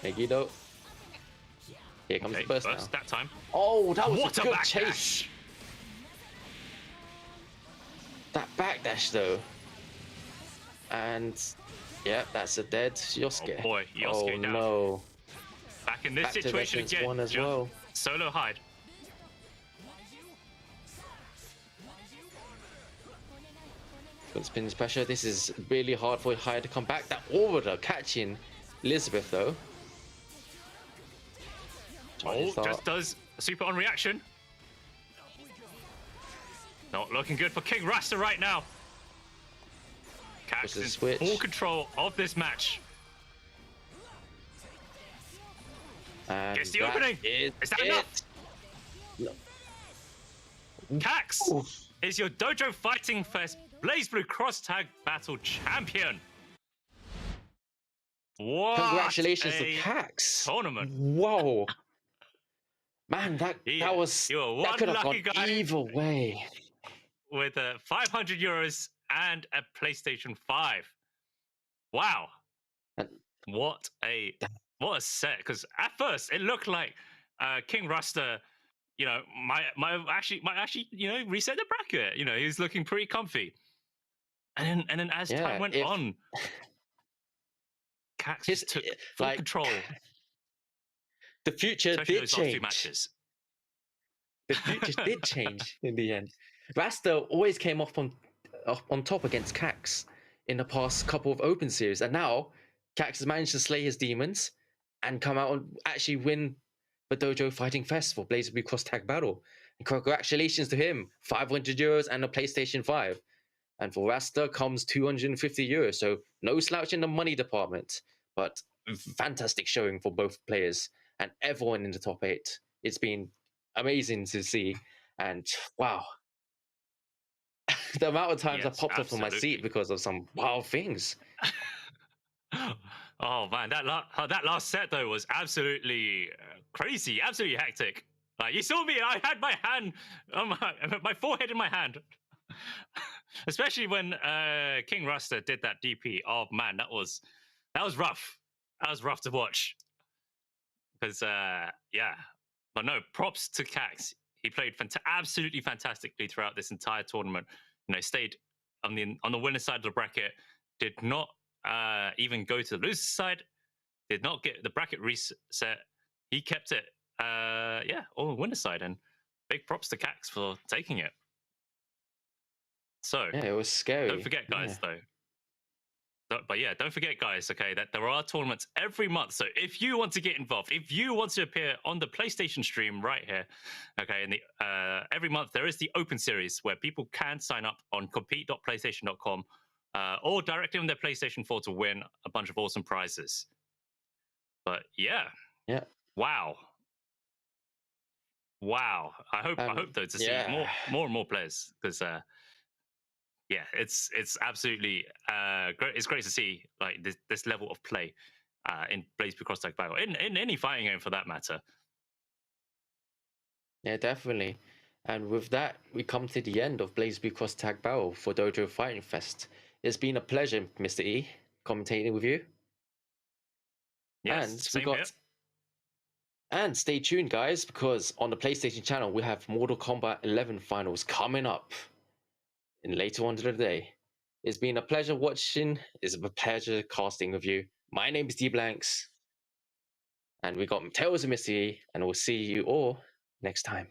Megiddo. Here comes the burst now. That time. Oh, that was What a a good backdash. chase. That backdash though. And yeah, that's a dead Yosuke. Oh boy, Yosuke oh down. No. Back in this Back to situation Veterans again. 1 as Just well. Solo hide. Good spins pressure. This is really hard for Hyde to come back. That order catching Elizabeth though. Oh, just does a super on reaction. Not looking good for King Rasta right now. Cax is in full control of this match. Gets the opening. Is that enough? No. Cax is your Dojo Fighting Fest BlazBlue CrossTag Battle Champion. What Congratulations to Cax. Tournament. Whoa. Man, that could have gone either way. With 500 euros and a PlayStation 5. Wow. What a set. Because at first it looked like King Rasta, you know, might actually, you know, reset the bracket. You know, he was looking pretty comfy. And then as time went on, Cax just took full control. The future did change. The future did change in the end. Rasta always came off on top against Cax in the past couple of open series, and now Cax has managed to slay his demons and come out and actually win the Dojo Fighting Fest for BlazBlue CrossTag Battle. And congratulations to him, 500 euros and a PlayStation 5. And for Rasta comes 250 euros, so no slouch in the money department, but fantastic showing for both players and everyone in the top 8. It's been amazing to see, and wow. The amount of times I popped up from my seat because of some wild things. Oh man, that last set though was absolutely crazy, absolutely hectic. Like you saw me, I had my hand on my forehead in my hand. Especially when King Rasta did that DP. Oh man, that was rough. That was rough to watch. Because yeah, but no, props to Cax. He played absolutely fantastically throughout this entire tournament. You know, stayed on the winner's side of the bracket. Did not even go to the loser's side. Did not get the bracket reset. He kept it, yeah, on the winner's side. And big props to Cax for taking it. So yeah, it was scary. Don't forget, guys, though. But yeah, don't forget, guys, okay, that there are tournaments every month. So if you want to get involved, if you want to appear on the PlayStation stream right here, okay, and every month there is the open series where people can sign up on compete.playstation.com or directly on their PlayStation 4 to win a bunch of awesome prizes. But yeah, wow. I hope though to see more and more players, because yeah, it's absolutely great. It's great to see like this level of play in BlazBlue CrossTag Battle, in any fighting game for that matter. Yeah, definitely. And with that, we come to the end of BlazBlue CrossTag Battle for Dojo Fighting Fest. It's been a pleasure, Mr. E, commentating with you. Yes, and stay tuned, guys, because on the PlayStation channel we have Mortal Kombat 11 finals coming up in later on today. the day. It's been a pleasure watching. It's a pleasure casting with you. My name is D Blanks, and we got Tales of Mr. E, and we'll see you all next time.